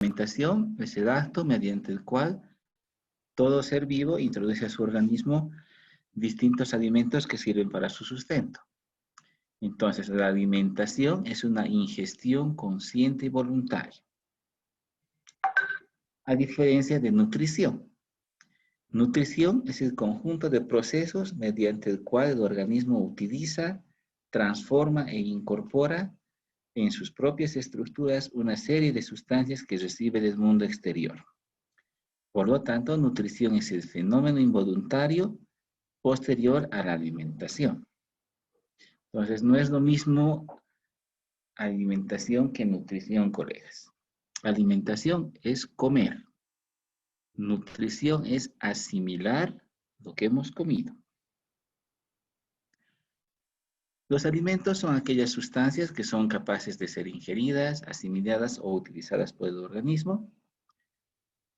alimentación es el acto mediante el cual todo ser vivo introduce a su organismo distintos alimentos que sirven para su sustento. Entonces, la alimentación es una ingestión consciente y voluntaria, a diferencia de nutrición. Nutrición es el conjunto de procesos mediante el cual el organismo utiliza, transforma e incorpora en sus propias estructuras una serie de sustancias que recibe del mundo exterior. Por lo tanto, nutrición es el fenómeno involuntario posterior a la alimentación. Entonces, no es lo mismo alimentación que nutrición, colegas. Alimentación es comer. Nutrición es asimilar lo que hemos comido. Los alimentos son aquellas sustancias que son capaces de ser ingeridas, asimiladas o utilizadas por el organismo.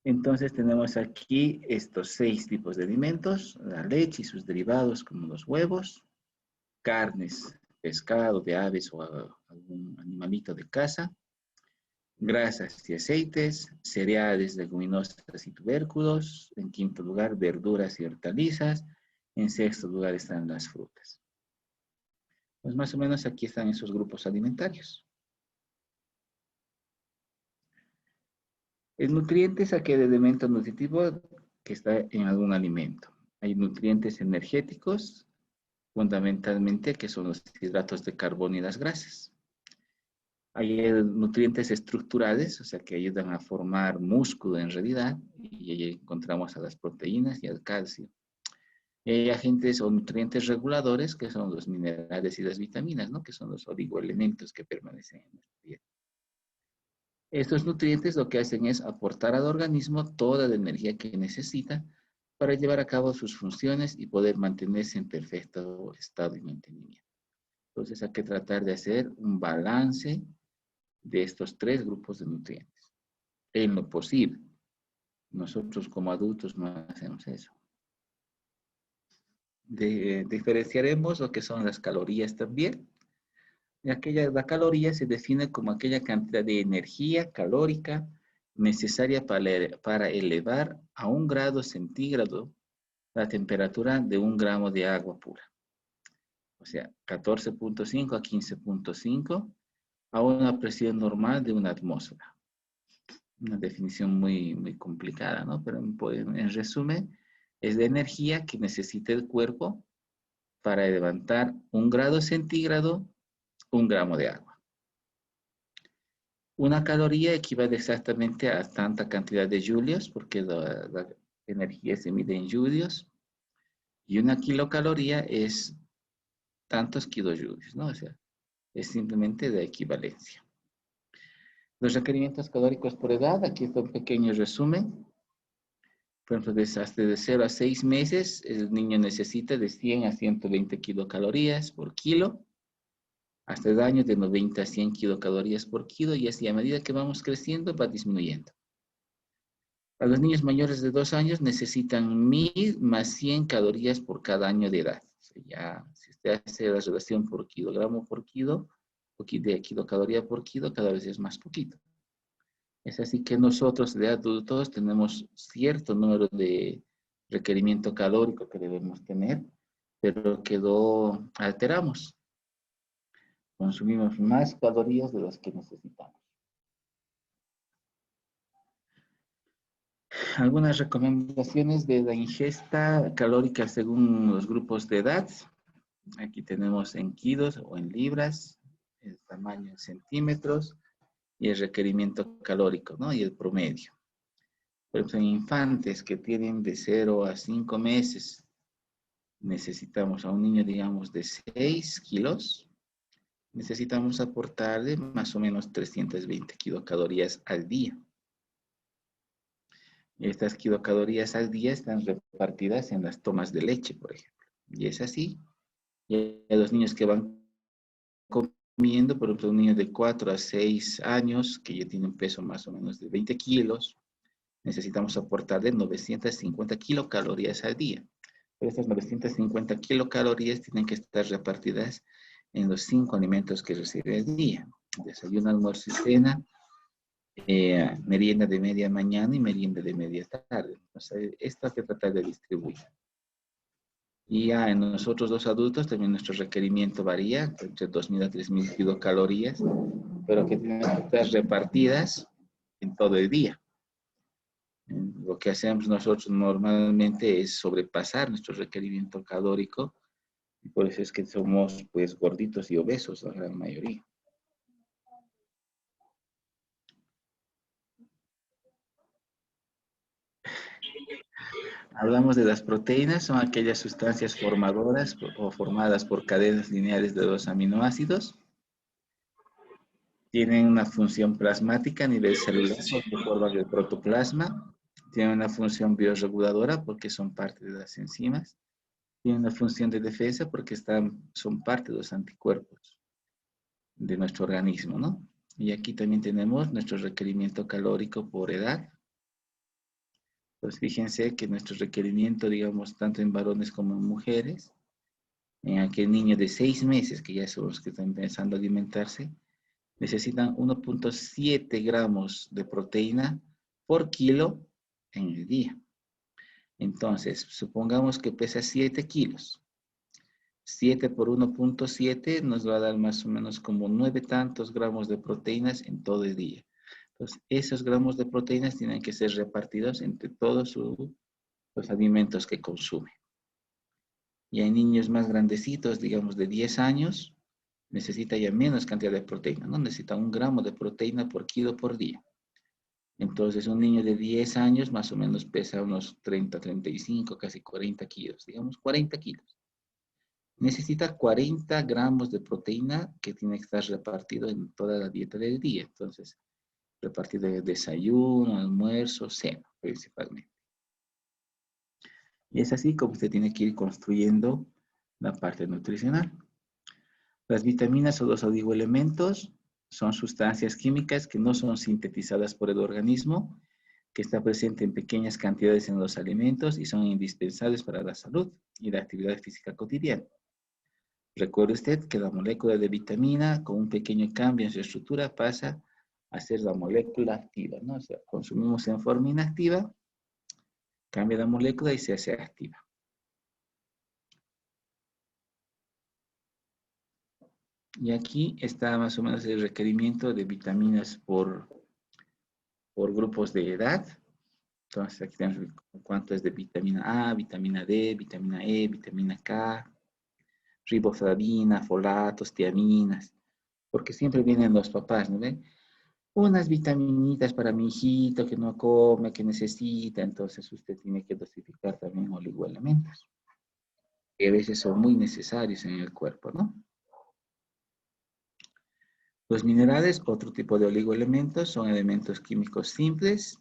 Entonces tenemos aquí estos 6 tipos de alimentos: la leche y sus derivados como los huevos, carnes, pescado de aves o algún animalito de caza, grasas y aceites, cereales, leguminosas y tubérculos. En quinto lugar, verduras y hortalizas. En sexto lugar están las frutas. Pues más o menos aquí están esos grupos alimentarios. El nutriente es aquel elemento nutritivo que está en algún alimento. Hay nutrientes energéticos, fundamentalmente, que son los hidratos de carbono y las grasas. Hay nutrientes estructurales, o sea, que ayudan a formar músculo en realidad, y ahí encontramos a las proteínas y al calcio. Y hay agentes o nutrientes reguladores, que son los minerales y las vitaminas, ¿no? Que son los oligoelementos que permanecen en nuestra dieta. Estos nutrientes lo que hacen es aportar al organismo toda la energía que necesita para llevar a cabo sus funciones y poder mantenerse en perfecto estado de mantenimiento. Entonces hay que tratar de hacer un balance de estos 3 grupos de nutrientes, en lo posible. Nosotros como adultos no hacemos eso. Diferenciaremos lo que son las calorías también. La caloría se define como aquella cantidad de energía calórica necesaria para elevar a 1 grado centígrado la temperatura de 1 gramo de agua pura. O sea, 14.5 a 15.5 a una presión normal de 1 atmósfera. Una definición muy, muy complicada, ¿no? Pero en resumen, es la energía que necesita el cuerpo para levantar 1 grado centígrado 1 gramo de agua. Una caloría equivale exactamente a tanta cantidad de julios, porque la energía se mide en julios, y 1 kilocaloría es tantos kilojulios, ¿no? O sea, es simplemente de equivalencia. Los requerimientos calóricos por edad, aquí está un pequeño resumen. Por ejemplo, hasta de 0 a 6 meses, el niño necesita de 100 a 120 kilocalorías por kilo, hasta el año de 90 a 100 kilocalorías por kilo, y así a medida que vamos creciendo va disminuyendo. A los niños mayores de 2 años necesitan 1000 más 100 calorías por cada año de edad. O sea, ya, si usted hace la relación por kilogramo por kilo, de kilocaloría por kilo, cada vez es más poquito. Es así que nosotros de adultos tenemos cierto número de requerimiento calórico que debemos tener, pero que lo alteramos. Consumimos más calorías de las que necesitamos. Algunas recomendaciones de la ingesta calórica según los grupos de edad. Aquí tenemos en kilos o en libras, el tamaño en centímetros y el requerimiento calórico, ¿no? Y el promedio. Por ejemplo, en infantes que tienen de 0 a 5 meses, necesitamos a un niño, digamos, de 6 kilos, necesitamos aportarle más o menos 320 kilocalorías al día. Estas kilocalorías al día están repartidas en las tomas de leche, por ejemplo. Y es así. Y a los niños que van comiendo, por ejemplo, un niño de 4 a 6 años, que ya tiene un peso más o menos de 20 kilos, necesitamos aportarle 950 kilocalorías al día. Pero estas 950 kilocalorías tienen que estar repartidas en los 5 alimentos que recibe el día: desayuno, almuerzo y cena, merienda de media mañana y merienda de media tarde. O sea, esto hay que tratar de distribuir. Y ya en nosotros los adultos también nuestro requerimiento varía entre 2.000 a 3.000 kilocalorías, pero que tienen que estar repartidas en todo el día. Lo que hacemos nosotros normalmente es sobrepasar nuestro requerimiento calórico y por eso es que somos pues gorditos y obesos la gran mayoría. Hablamos de las proteínas, son aquellas sustancias formadoras o formadas por cadenas lineales de dos aminoácidos. Tienen una función plasmática a nivel celular porque forman el protoplasma. Tienen una función bioreguladora porque son parte de las enzimas. Tienen una función de defensa porque son parte de los anticuerpos de nuestro organismo, ¿no? Y aquí también tenemos nuestro requerimiento calórico por edad. Pues fíjense que nuestro requerimiento, digamos, tanto en varones como en mujeres, en aquel niño de 6 meses, que ya son los que están empezando a alimentarse, necesitan 1.7 gramos de proteína por kilo en el día. Entonces, supongamos que pesa 7 kilos. 7 por 1.7 nos va a dar más o menos como 9 tantos gramos de proteínas en todo el día. Entonces, esos gramos de proteínas tienen que ser repartidos entre todos los alimentos que consume. Y hay niños más grandecitos, digamos de 10 años, necesita ya menos cantidad de proteína, ¿no? Necesita 1 gramo de proteína por kilo por día. Entonces, un niño de 10 años más o menos pesa unos 30, 35, casi 40 kilos, digamos 40 kilos. Necesita 40 gramos de proteína que tiene que estar repartido en toda la dieta del día. Entonces, repartido en desayuno, almuerzo, cena, principalmente. Y es así como usted tiene que ir construyendo la parte nutricional. Las vitaminas o los oligoelementos son sustancias químicas que no son sintetizadas por el organismo, que está presente en pequeñas cantidades en los alimentos y son indispensables para la salud y la actividad física cotidiana. Recuerde usted que la molécula de vitamina, con un pequeño cambio en su estructura, pasa a ser la molécula activa, ¿no? O sea, consumimos en forma inactiva, cambia la molécula y se hace activa. Y aquí está más o menos el requerimiento de vitaminas por grupos de edad. Entonces aquí tenemos cuánto es de vitamina A, vitamina D, vitamina E, vitamina K, riboflavina, folatos, tiaminas, porque siempre vienen los papás, ¿no ven? Unas vitaminitas para mi hijito que no come, que necesita, entonces usted tiene que dosificar también oligoelementos, que a veces son muy necesarios en el cuerpo, ¿no? Los minerales, otro tipo de oligoelementos, son elementos químicos simples.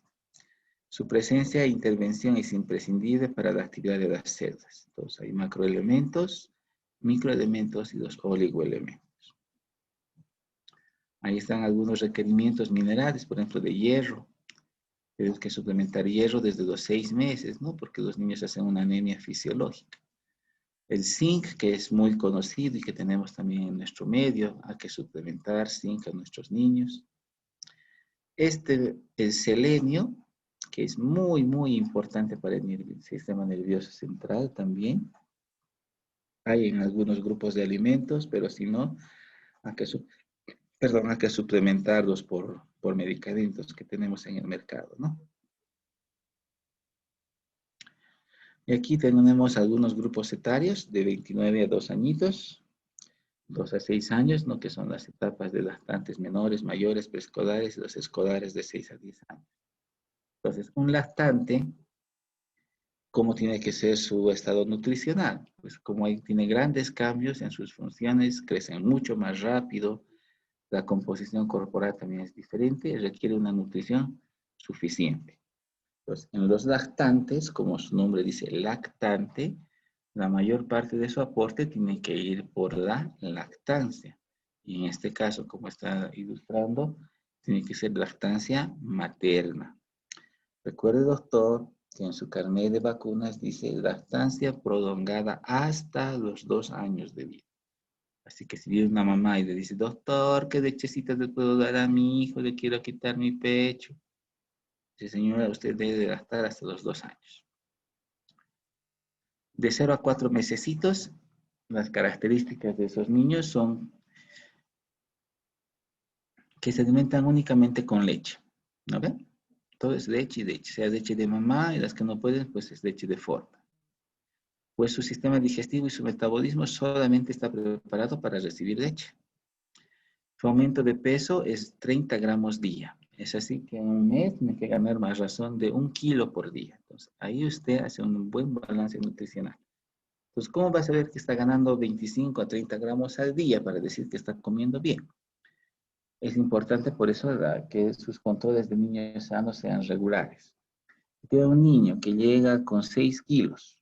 Su presencia e intervención es imprescindible para la actividad de las células. Entonces hay macroelementos, microelementos y los oligoelementos. Ahí están algunos requerimientos minerales, por ejemplo, de hierro. Tenemos que suplementar hierro desde los 6 meses, ¿no? Porque los niños hacen una anemia fisiológica. El zinc, que es muy conocido y que tenemos también en nuestro medio, hay que suplementar zinc a nuestros niños. El selenio, que es muy, muy importante para el sistema nervioso central también. Hay en algunos grupos de alimentos, pero si no, hay que, hay que suplementarlos por medicamentos que tenemos en el mercado, ¿no? Y aquí tenemos algunos grupos etarios de 29 a 2 añitos, 2 a 6 años, ¿no? Que son las etapas de lactantes menores, mayores, preescolares y los escolares de 6 a 10 años. Entonces, un lactante, ¿cómo tiene que ser su estado nutricional? Pues como ahí tiene grandes cambios en sus funciones, crecen mucho más rápido, la composición corporal también es diferente, requiere una nutrición suficiente. Entonces, en los lactantes, como su nombre dice, lactante, la mayor parte de su aporte tiene que ir por la lactancia. Y en este caso, como está ilustrando, tiene que ser lactancia materna. Recuerde, doctor, que en su carnet de vacunas dice lactancia prolongada hasta los 2 años de vida. Así que si viene una mamá y le dice, doctor, ¿qué lechecita le puedo dar a mi hijo? Le quiero quitar mi pecho. Dice, señora, usted debe gastar hasta los 2 años. De 0 a 4 mesecitos, las características de esos niños son que se alimentan únicamente con leche. ¿No ven? Todo es leche y leche, sea leche de mamá y las que no pueden, pues es leche de fórmula. Pues su sistema digestivo y su metabolismo solamente está preparado para recibir leche. Su aumento de peso es 30 gramos día. Es así que en un mes tiene que ganar más razón de 1 kilo por día. Entonces, ahí usted hace un buen balance nutricional. Entonces, ¿cómo va a saber que está ganando 25 a 30 gramos al día para decir que está comiendo bien? Es importante por eso que sus controles de niños sanos sean regulares. Si tiene un niño que llega con 6 kilos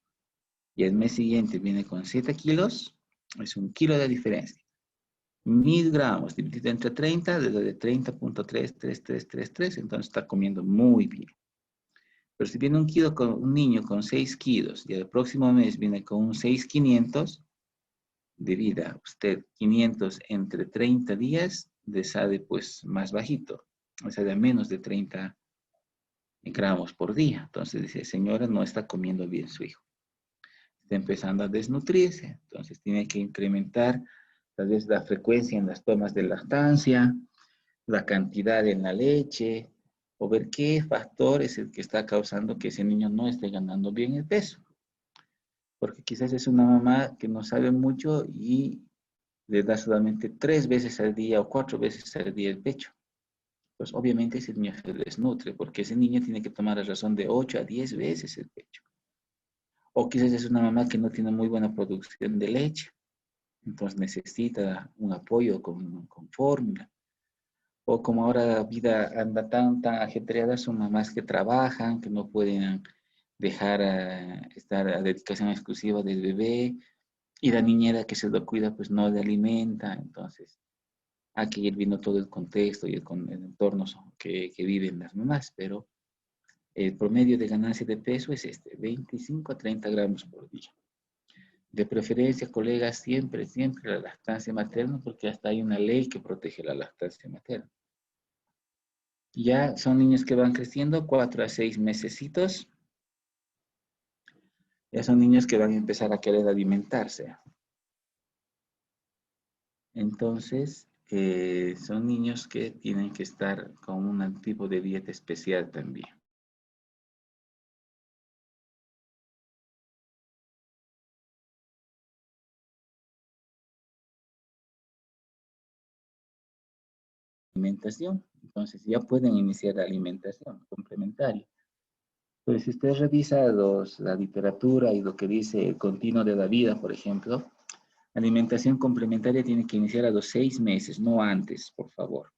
y el mes siguiente viene con 7 kilos, es 1 kilo de diferencia. 1000 gramos dividido entre 30, desde de 30.33333, entonces está comiendo muy bien. Pero si viene un niño con 6 kilos y el próximo mes viene con un 6.500, divida usted 500 entre 30 días, le sale pues más bajito, le sale a menos de 30 gramos por día. Entonces dice, señora, no está comiendo bien su hijo. Está empezando a desnutrirse, entonces tiene que incrementar tal vez la frecuencia en las tomas de lactancia, la cantidad en la leche, o ver qué factor es el que está causando que ese niño no esté ganando bien el peso. Porque quizás es una mamá que no sabe mucho y le da solamente 3 veces al día o 4 veces al día el pecho. Pues obviamente ese niño se desnutre, porque ese niño tiene que tomar a razón de 8 a 10 veces el pecho. O quizás es una mamá que no tiene muy buena producción de leche, entonces necesita un apoyo con fórmula. O como ahora la vida anda tan ajetreada, son mamás que trabajan, que no pueden dejar estar a dedicación exclusiva del bebé, y la niñera que se lo cuida, pues no le alimenta. Entonces, aquí ir viendo todo el contexto y el entorno que viven las mamás, pero el promedio de ganancia de peso es 25 a 30 gramos por día. De preferencia, colegas, siempre la lactancia materna, porque hasta hay una ley que protege la lactancia materna. Ya son niños que van creciendo, 4 a 6 mesecitos. Ya son niños que van a empezar a querer alimentarse. Entonces, son niños que tienen que estar con un tipo de dieta especial también. Alimentación. Entonces, ya pueden iniciar la alimentación complementaria. Pues si usted revisa la literatura y lo que dice el continuo de la vida, por ejemplo, alimentación complementaria tiene que iniciar a los 6 meses, no antes, por favor.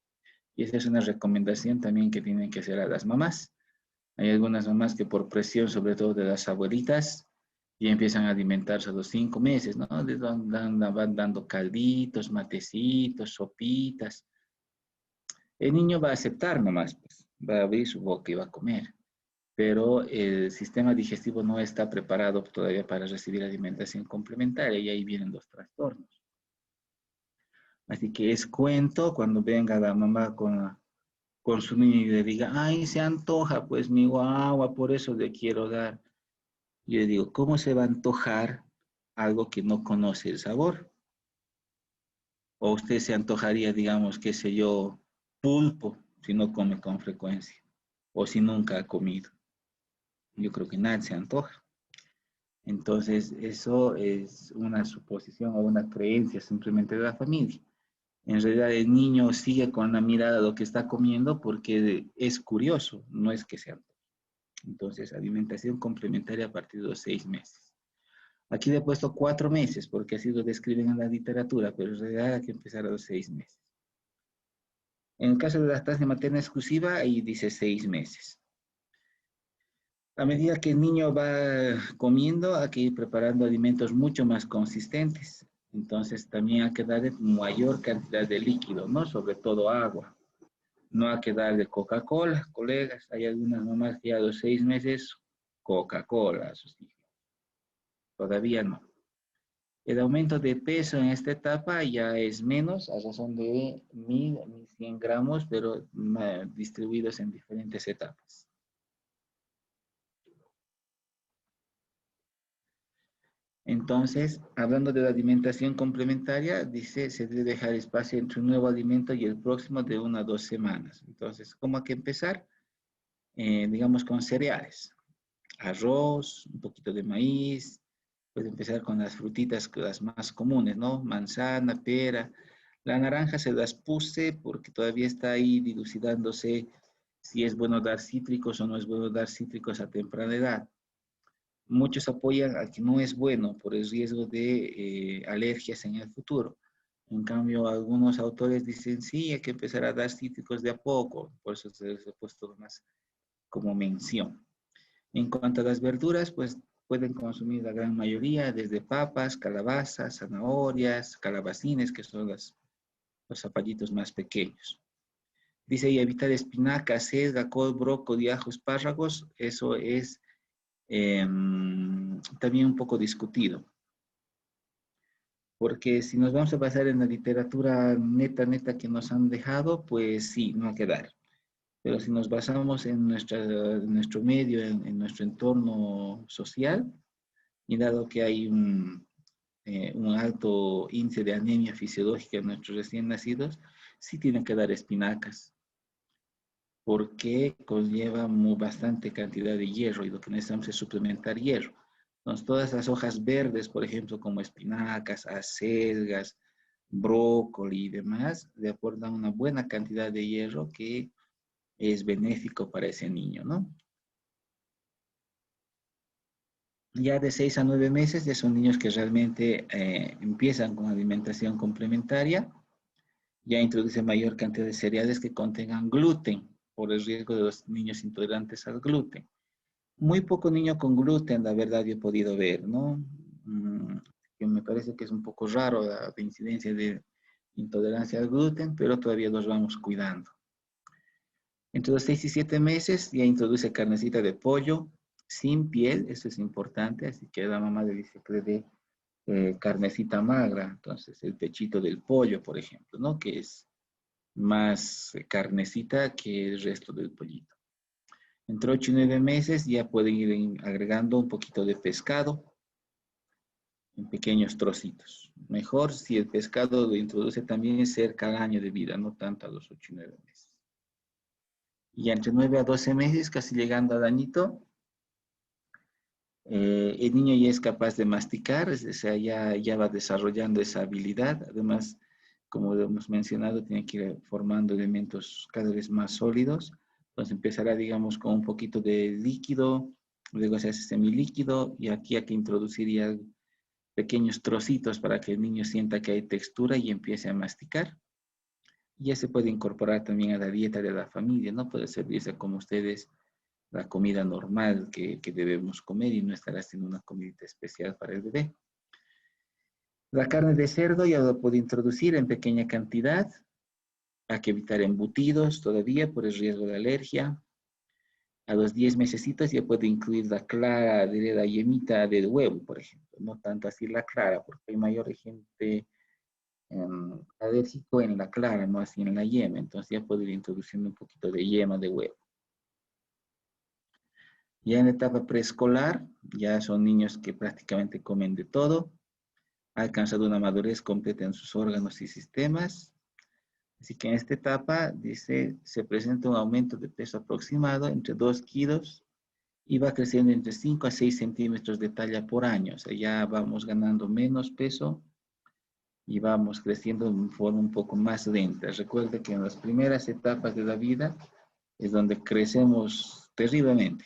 Y esa es una recomendación también que tienen que hacer a las mamás. Hay algunas mamás que por presión, sobre todo de las abuelitas, y empiezan a alimentarse a los 5 meses, ¿no? Les van dando calditos, matecitos, sopitas. El niño va a aceptar nomás, pues, va a abrir su boca y va a comer, pero el sistema digestivo no está preparado todavía para recibir alimentación complementaria y ahí vienen los trastornos. Así que es cuento cuando venga la mamá con su niño y le diga, ay, se antoja pues mi guagua, por eso le quiero dar. Yo le digo, ¿cómo se va a antojar algo que no conoce el sabor? O usted se antojaría, digamos, qué sé yo, pulpo, si no come con frecuencia, o si nunca ha comido. Yo creo que nada se antoja. Entonces, eso es una suposición o una creencia simplemente de la familia. En realidad, el niño sigue con la mirada lo que está comiendo porque es curioso, no es que se antoje. Entonces, alimentación complementaria a partir de los 6 meses. Aquí le he puesto 4 meses porque así lo describen en la literatura, pero en realidad hay que empezar a los 6 meses. En el caso de la lactancia materna exclusiva, ahí dice 6 meses. A medida que el niño va comiendo, hay que ir preparando alimentos mucho más consistentes. Entonces, también hay que darle mayor cantidad de líquido, ¿no? Sobre todo agua. No hay que darle Coca-Cola, colegas. Hay algunas mamás que a los 6 meses, Coca-Cola a sus hijos. Todavía no. El aumento de peso en esta etapa ya es menos, a razón de 1.100 gramos, pero distribuidos en diferentes etapas. Entonces, hablando de la alimentación complementaria, dice, se debe dejar espacio entre un nuevo alimento y el próximo de 1 a 2 semanas. Entonces, ¿cómo hay que empezar? Digamos con cereales, arroz, un poquito de maíz, puede empezar con las frutitas, las más comunes, ¿no? Manzana, pera. La naranja se las puse porque todavía está ahí dilucidándose si es bueno dar cítricos o no es bueno dar cítricos a temprana edad. Muchos apoyan a que no es bueno por el riesgo de alergias en el futuro. En cambio, algunos autores dicen, sí, hay que empezar a dar cítricos de a poco, por eso se les ha puesto más como mención. En cuanto a las verduras, pues pueden consumir la gran mayoría, desde papas, calabazas, zanahorias, calabacines, que son los zapallitos más pequeños. Dice, y evitar espinacas, selga, col, brócoli, ajo, espárragos, eso es también un poco discutido. Porque si nos vamos a basar en la literatura neta que nos han dejado, pues sí, no va a quedar. Pero si nos basamos en nuestro medio, en nuestro entorno social, y dado que hay un alto índice de anemia fisiológica en nuestros recién nacidos, sí tienen que dar espinacas, porque conlleva bastante cantidad de hierro y lo que necesitamos es suplementar hierro. Entonces, todas las hojas verdes, por ejemplo, como espinacas, acelgas, brócoli y demás, le aportan una buena cantidad de hierro que es benéfico para ese niño, ¿no? Ya de 6 a 9 meses ya son niños que realmente empiezan con alimentación complementaria, ya introduce mayor cantidad de cereales que contengan gluten por el riesgo de los niños intolerantes al gluten. Muy poco niño con gluten, la verdad, yo he podido ver, ¿no? Que me parece que es un poco raro la incidencia de intolerancia al gluten, pero todavía los vamos cuidando. Entre los 6 y 7 meses ya introduce carnecita de pollo sin piel, eso es importante, así que la mamá le dice que le dé carnecita magra, entonces el pechito del pollo, por ejemplo, ¿no? Que es más carnecita que el resto del pollito. Entre 8 y 9 meses ya pueden ir agregando un poquito de pescado en pequeños trocitos. Mejor si el pescado lo introduce también cerca al año de vida, no tanto a los 8 y 9 meses. Y entre 9 a 12 meses, casi llegando al añito, el niño ya es capaz de masticar, o sea, ya va desarrollando esa habilidad. Además, como hemos mencionado, tiene que ir formando elementos cada vez más sólidos. Entonces empezará, digamos, con un poquito de líquido, luego se hace semilíquido y aquí hay que introducir ya pequeños trocitos para que el niño sienta que hay textura y empiece a masticar. Y ya se puede incorporar también a la dieta de la familia, ¿no? Puede servirse como ustedes la comida normal que debemos comer y no estar haciendo una comida especial para el bebé. La carne de cerdo ya lo puede introducir en pequeña cantidad. Hay que evitar embutidos todavía por el riesgo de alergia. A los 10 mesecitos ya puede incluir la clara de la yemita del huevo, por ejemplo. No tanto así la clara, porque hay mayor gente alérgico en la clara, no así en la yema. Entonces ya puede ir introduciendo un poquito de yema de huevo. Ya en la etapa preescolar, ya son niños que prácticamente comen de todo, ha alcanzado una madurez completa en sus órganos y sistemas. Así que en esta etapa, dice, se presenta un aumento de peso aproximado entre 2 kilos y va creciendo entre 5 a 6 centímetros de talla por año. O sea, ya vamos ganando menos peso y vamos creciendo de forma un poco más lenta. Recuerde que en las primeras etapas de la vida es donde crecemos terriblemente.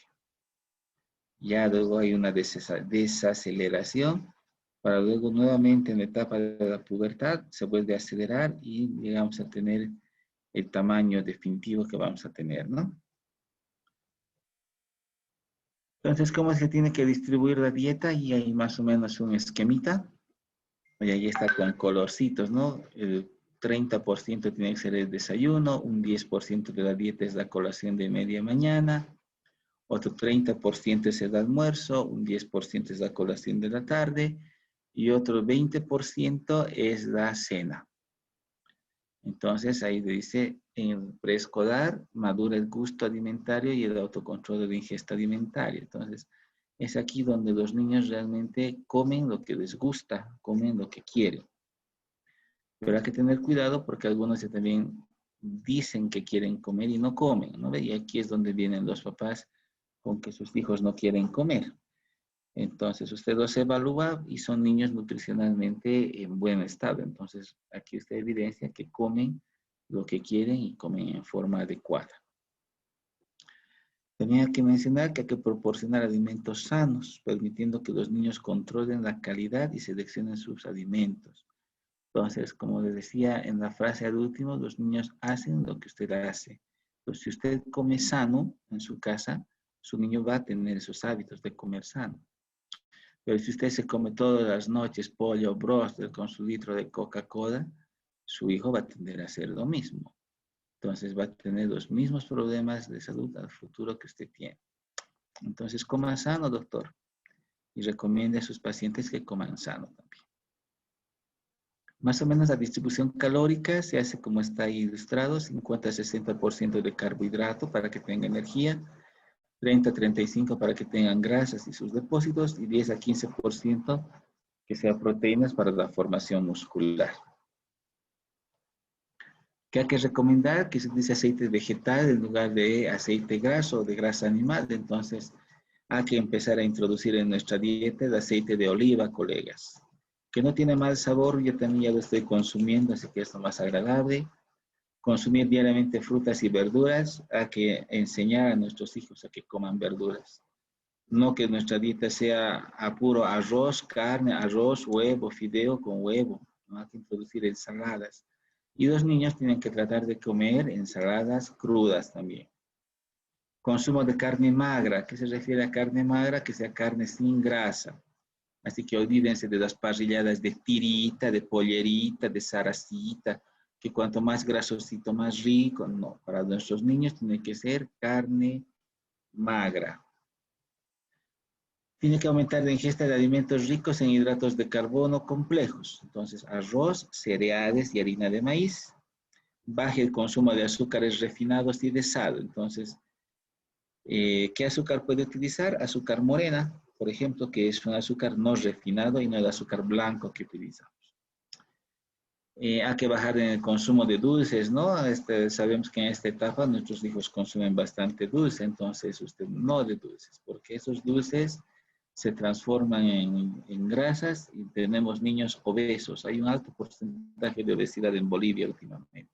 Ya luego hay una desaceleración para luego nuevamente en la etapa de la pubertad se vuelve a acelerar y llegamos a tener el tamaño definitivo que vamos a tener, ¿no? Entonces, ¿cómo se tiene que distribuir la dieta? Y hay más o menos un esquemita. Y ahí está con colorcitos, ¿no? El 30% tiene que ser el desayuno, un 10% de la dieta es la colación de media mañana, otro 30% es el almuerzo, un 10% es la colación de la tarde y otro 20% es la cena. Entonces ahí dice, en preescolar madura el gusto alimentario y el autocontrol de la ingesta alimentaria. Entonces es aquí donde los niños realmente comen lo que les gusta, comen lo que quieren. Pero hay que tener cuidado porque algunos también dicen que quieren comer y no comen, ¿no? Y aquí es donde vienen los papás con que sus hijos no quieren comer. Entonces usted los evalúa y son niños nutricionalmente en buen estado. Entonces aquí usted evidencia que comen lo que quieren y comen en forma adecuada. Tenía que mencionar que hay que proporcionar alimentos sanos, permitiendo que los niños controlen la calidad y seleccionen sus alimentos. Entonces, como les decía en la frase al último, los niños hacen lo que usted hace. Entonces, si usted come sano en su casa, su niño va a tener esos hábitos de comer sano. Pero si usted se come todas las noches pollo o bróster con su litro de Coca-Cola, su hijo va a tender a hacer lo mismo. Entonces va a tener los mismos problemas de salud al futuro que usted tiene. Entonces coma sano, doctor. Y recomiende a sus pacientes que coman sano también. Más o menos la distribución calórica se hace como está ahí ilustrado, 50-60% de carbohidrato para que tenga energía, 30-35% para que tengan grasas y sus depósitos, y 10-15% que sea proteínas para la formación muscular. ¿Qué hay que recomendar? Que se utilice aceite vegetal en lugar de aceite graso o de grasa animal. Entonces, hay que empezar a introducir en nuestra dieta el aceite de oliva, colegas. Que no tiene mal sabor, yo también ya lo estoy consumiendo, así que es lo más agradable. Consumir diariamente frutas y verduras, hay que enseñar a nuestros hijos a que coman verduras. No que nuestra dieta sea a puro arroz, carne, arroz, huevo, fideo con huevo. No hay que introducir ensaladas. Y los niños tienen que tratar de comer ensaladas crudas también. Consumo de carne magra. ¿Qué se refiere a carne magra? Que sea carne sin grasa. Así que olvídense de las parrilladas de tirita, de pollerita, de zaracita, que cuanto más grasosito, más rico. No, para nuestros niños tiene que ser carne magra. Tiene que aumentar la ingesta de alimentos ricos en hidratos de carbono complejos. Entonces, arroz, cereales y harina de maíz. Baje el consumo de azúcares refinados y de sal. Entonces, ¿qué azúcar puede utilizar? Azúcar morena, por ejemplo, que es un azúcar no refinado y no el azúcar blanco que utilizamos. Hay que bajar en el consumo de dulces, ¿no? Sabemos que en esta etapa nuestros hijos consumen bastante dulce, entonces usted no de dulces, porque esos dulces se transforman en grasas y tenemos niños obesos. Hay un alto porcentaje de obesidad en Bolivia últimamente.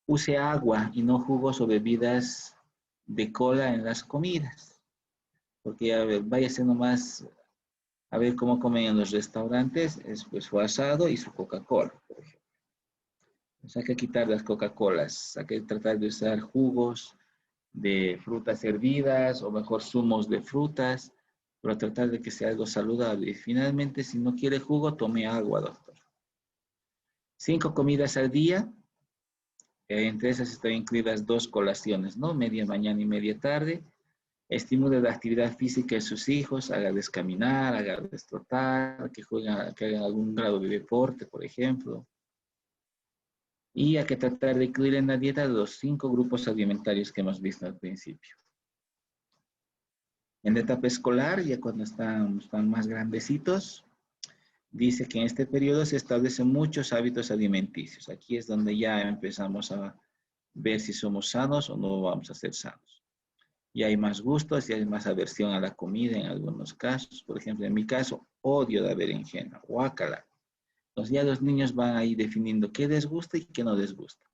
Use agua y no jugos o bebidas de cola en las comidas. Porque, a ver, váyase nomás a ver cómo comen en los restaurantes, es pues su asado y su Coca-Cola, por ejemplo. Entonces hay que quitar las Coca-Colas, hay que tratar de usar jugos de frutas hervidas o mejor zumos de frutas, pero tratar de que sea algo saludable. Y finalmente, si no quiere jugo, tome agua, doctor. 5 comidas al día. Entre esas están incluidas 2 colaciones, ¿no? Media mañana y media tarde. Estimule la actividad física de sus hijos, hágales caminar, hágales trotar, que hagan algún grado de deporte, por ejemplo. Y hay que tratar de incluir en la dieta los 5 grupos alimentarios que hemos visto al principio. En la etapa escolar, ya cuando están más grandecitos, dice que en este periodo se establecen muchos hábitos alimenticios. Aquí es donde ya empezamos a ver si somos sanos o no vamos a ser sanos. Y hay más gustos y hay más aversión a la comida en algunos casos. Por ejemplo, en mi caso, odio la berenjena, guácala. Entonces ya los niños van ahí definiendo qué les gusta y qué no les gusta.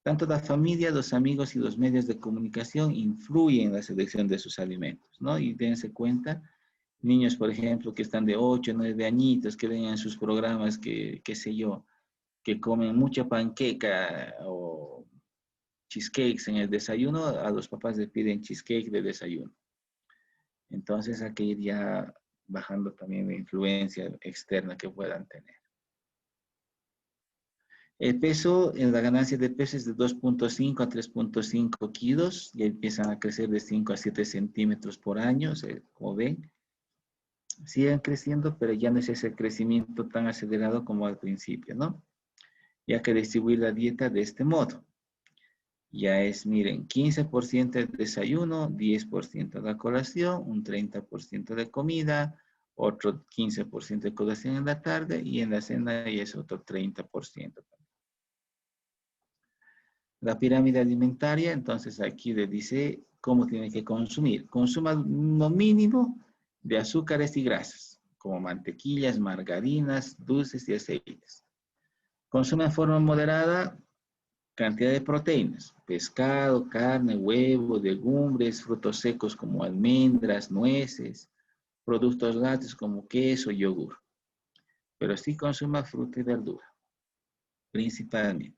Tanto la familia, los amigos y los medios de comunicación influyen en la selección de sus alimentos, ¿no? Y dense cuenta, niños, por ejemplo, que están de 8, 9 añitos, que ven en sus programas, que, qué sé yo, que comen mucha panqueca o cheesecakes en el desayuno, a los papás les piden cheesecake de desayuno. Entonces hay que ir ya bajando también la influencia externa que puedan tener. El peso, en la ganancia de peso es de 2.5 a 3.5 kilos y empiezan a crecer de 5 a 7 centímetros por año, como ven. Siguen creciendo, pero ya no es ese crecimiento tan acelerado como al principio, ¿no? Ya que distribuir la dieta de este modo. Ya es, miren, 15% de desayuno, 10% de la colación, un 30% de comida, otro 15% de colación en la tarde y en la cena ya es otro 30%. La pirámide alimentaria, entonces aquí le dice cómo tiene que consumir. Consuma lo mínimo de azúcares y grasas, como mantequillas, margarinas, dulces y aceites. Consume en forma moderada cantidad de proteínas, pescado, carne, huevo, legumbres, frutos secos como almendras, nueces, productos lácteos como queso, yogur. Pero sí consuma fruta y verdura, principalmente.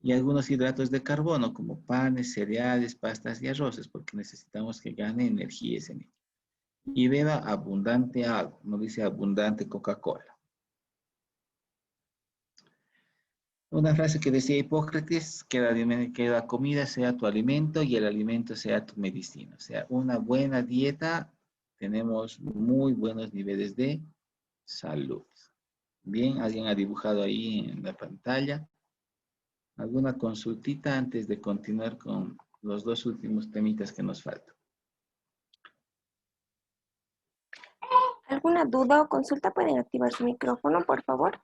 Y algunos hidratos de carbono como panes, cereales, pastas y arroces, porque necesitamos que gane energía ese niño. Y beba abundante agua, no dice abundante Coca-Cola. Una frase que decía Hipócrates, que la comida sea tu alimento y el alimento sea tu medicina. O sea, una buena dieta, tenemos muy buenos niveles de salud. Bien, alguien ha dibujado ahí en la pantalla. ¿Alguna consultita antes de continuar con los dos últimos temitas que nos faltan? ¿Alguna duda o consulta? Pueden activar su micrófono, por favor.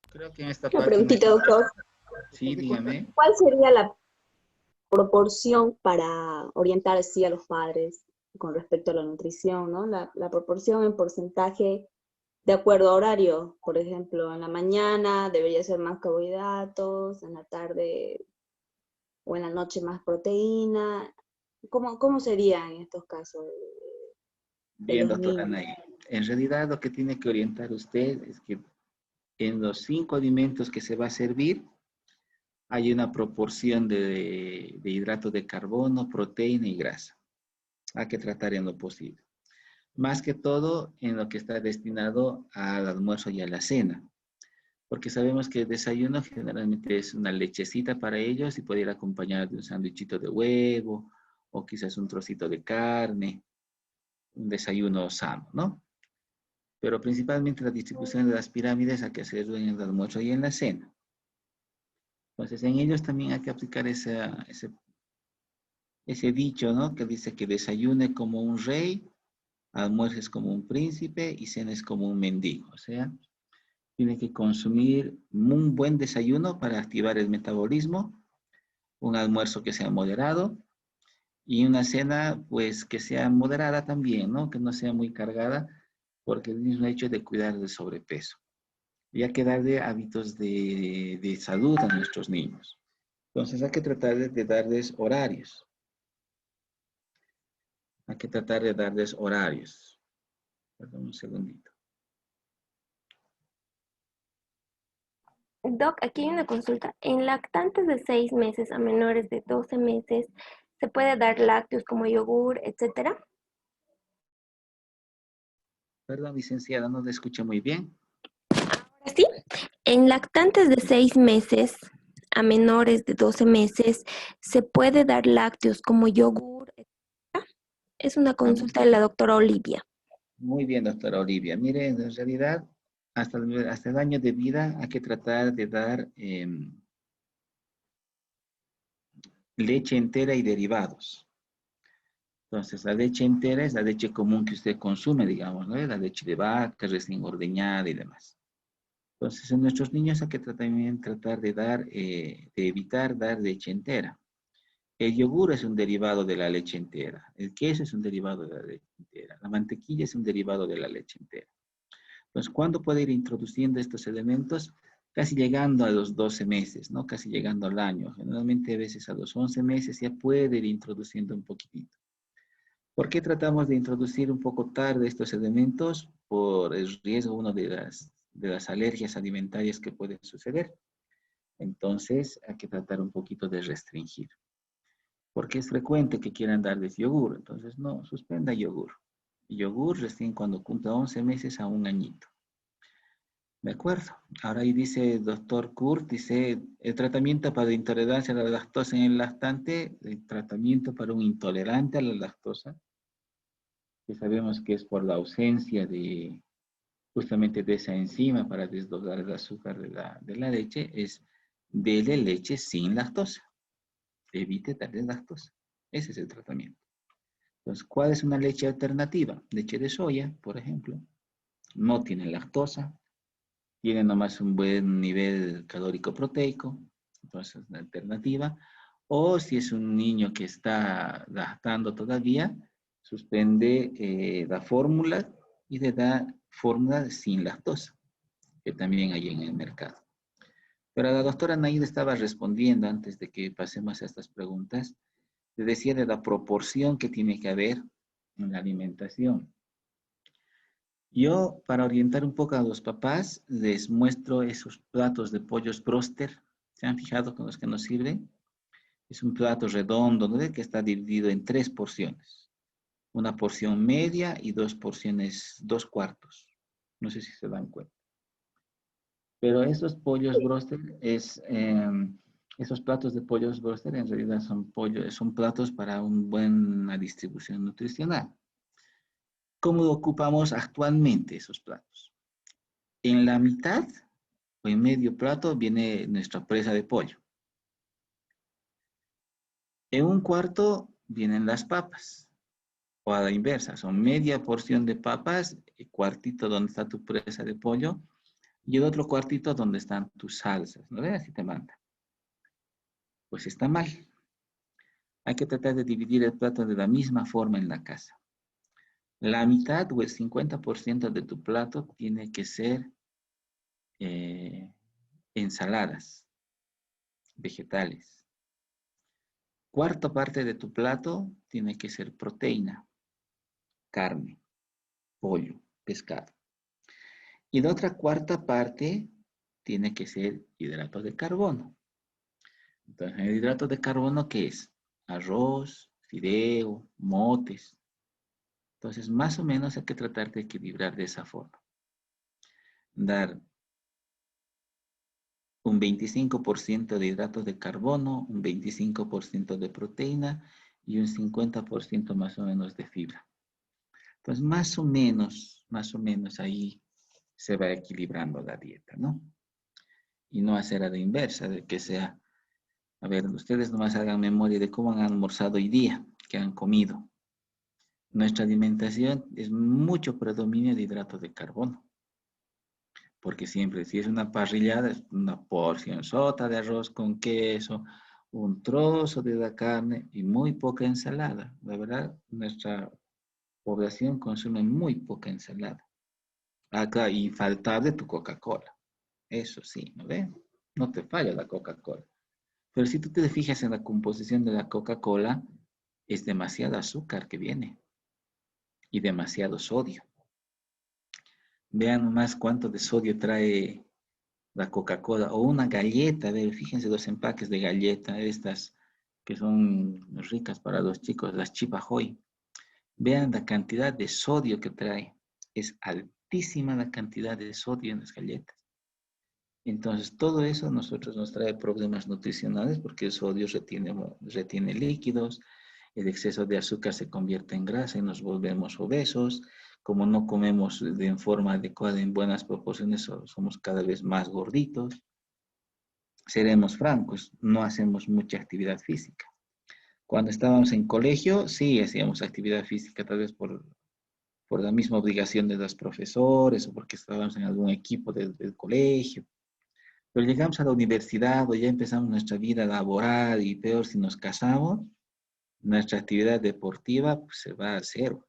Creo que en esta Una parte no hay... preguntita, doctor. Sí, dígame. ¿Cuál sería la proporción para orientar así a los padres con respecto a la nutrición, ¿no? La proporción en porcentaje de acuerdo a horario. Por ejemplo, en la mañana debería ser más carbohidratos, en la tarde o en la noche más proteína. ¿Cómo sería en estos casos de Bien, los doctora niños? Nay. En realidad lo que tiene que orientar usted es que en los 5 alimentos que se va a servir, hay una proporción de hidratos de carbono, proteína y grasa. Hay que tratar en lo posible. Más que todo en lo que está destinado al almuerzo y a la cena. Porque sabemos que el desayuno generalmente es una lechecita para ellos y puede ir acompañado de un sándwichito de huevo o quizás un trocito de carne, un desayuno sano, ¿no? Pero principalmente la distribución de las pirámides hay que hacerlo en el almuerzo y en la cena. Entonces en ellos también hay que aplicar ese dicho, ¿no? Que dice que desayune como un rey, almuerces como un príncipe y cenes como un mendigo. O sea, tiene que consumir un buen desayuno para activar el metabolismo, un almuerzo que sea moderado y una cena pues que sea moderada también, ¿no? Que no sea muy cargada porque el mismo hecho de cuidar del sobrepeso. Y hay que darle hábitos de salud a nuestros niños. Entonces hay que tratar de darles horarios. Hay que tratar de darles horarios. Perdón, un segundito. Doc, aquí hay una consulta. En lactantes de 6 meses a menores de 12 meses, ¿se puede dar lácteos como yogur, etcétera? Perdón, licenciada, no le escuché muy bien. Sí. En lactantes de 6 meses a menores de 12 meses, ¿se puede dar lácteos como yogur, etcétera? Es una Ah, consulta de la doctora Olivia. muy bien, doctora Olivia. Mire, en realidad, hasta el año de vida hay que tratar de dar leche entera y derivados. Entonces, la leche entera es la leche común que usted consume, digamos, ¿no? La leche de vaca, recién ordeñada y demás. Entonces, en nuestros niños hay que también tratar de de evitar dar leche entera. El yogur es un derivado de la leche entera. El queso es un derivado de la leche entera. La mantequilla es un derivado de la leche entera. Entonces, ¿cuándo puede ir introduciendo estos elementos? Casi llegando a los 12 meses, ¿no? Casi llegando al año. Generalmente a veces a los 11 meses ya puede ir introduciendo un poquitito. ¿Por qué tratamos de introducir un poco tarde estos elementos? Por el riesgo, uno de las alergias alimentarias que pueden suceder. Entonces, hay que tratar un poquito de restringir. Porque es frecuente que quieran darles yogur. Entonces, no, suspenda yogur. Yogur recién cuando cumpla 11 meses a un añito. De acuerdo. Ahora ahí dice el doctor Kurt, dice, el tratamiento para intolerancia a la lactosa en el lactante, el tratamiento para un intolerante a la lactosa. que sabemos que es por la ausencia de justamente de esa enzima para desdoblar el azúcar de la leche, es dele leche sin lactosa. Evite darle lactosa. Ese es el tratamiento. Entonces, ¿cuál es una leche alternativa? Leche de soya, por ejemplo. No tiene lactosa, tiene nomás un buen nivel calórico proteico, entonces es una alternativa. O si es un niño que está lactando todavía, suspende la fórmula y le da fórmula sin lactosa, que también hay en el mercado. Pero la doctora Naida estaba respondiendo antes de que pasemos a estas preguntas. Le decía de la proporción que tiene que haber en la alimentación. Yo, para orientar un poco a los papás, les muestro esos platos de pollos bróster. ¿Se han fijado con los que nos sirven? Es un plato redondo, ¿no? Que está dividido en 3 porciones. Una porción media y 2 porciones, 2 cuartos. No sé si se dan cuenta. Pero esos pollos bróster esos platos de pollos bróster en realidad son platos para una buena distribución nutricional. ¿Cómo ocupamos actualmente esos platos? En la mitad o en medio plato viene nuestra presa de pollo. En un cuarto vienen las papas, o a la inversa, son media porción de papas, el cuartito donde está tu presa de pollo, y el otro cuartito donde están tus salsas, ¿no ves? Así te manda. Pues está mal. Hay que tratar de dividir el plato de la misma forma en la casa. La mitad o el 50% de tu plato tiene que ser ensaladas, vegetales. Cuarta parte de tu plato tiene que ser proteína, carne, pollo, pescado. Y la otra cuarta parte tiene que ser hidratos de carbono. Entonces, el hidrato de carbono, ¿qué es? Arroz, fideo, motes. Entonces, más o menos hay que tratar de equilibrar de esa forma. Dar un 25% de hidratos de carbono, un 25% de proteína y un 50% más o menos de fibra. Entonces, más o menos ahí se va equilibrando la dieta, ¿no? Y no hacer a la inversa, de que sea, a ver, ustedes nomás hagan memoria de cómo han almorzado hoy día, qué han comido. Nuestra alimentación es mucho predominio de hidratos de carbono, porque siempre, si es una parrillada, es una porción sota de arroz con queso, un trozo de la carne y muy poca ensalada. La verdad, nuestra población consume muy poca ensalada. Acá, infaltable tu Coca-Cola. Eso sí, ¿no ves? No te falla la Coca-Cola. Pero si tú te fijas en la composición de la Coca-Cola, es demasiado azúcar que viene y demasiado sodio. Vean nomás cuánto de sodio trae la Coca-Cola o una galleta. A ver, fíjense los empaques de galleta, estas que son ricas para los chicos, las Chipa-Joy. Vean la cantidad de sodio que trae. Es altísima la cantidad de sodio en las galletas. Entonces, todo eso a nosotros nos trae problemas nutricionales porque el sodio retiene líquidos, el exceso de azúcar se convierte en grasa y nos volvemos obesos. Como no comemos de forma adecuada en buenas proporciones, somos cada vez más gorditos. Seremos francos, no hacemos mucha actividad física. Cuando estábamos en colegio, sí hacíamos actividad física, tal vez por la misma obligación de los profesores o porque estábamos en algún equipo del colegio. Pero llegamos a la universidad o ya empezamos nuestra vida laboral y peor si nos casamos, nuestra actividad deportiva pues, se va a cero.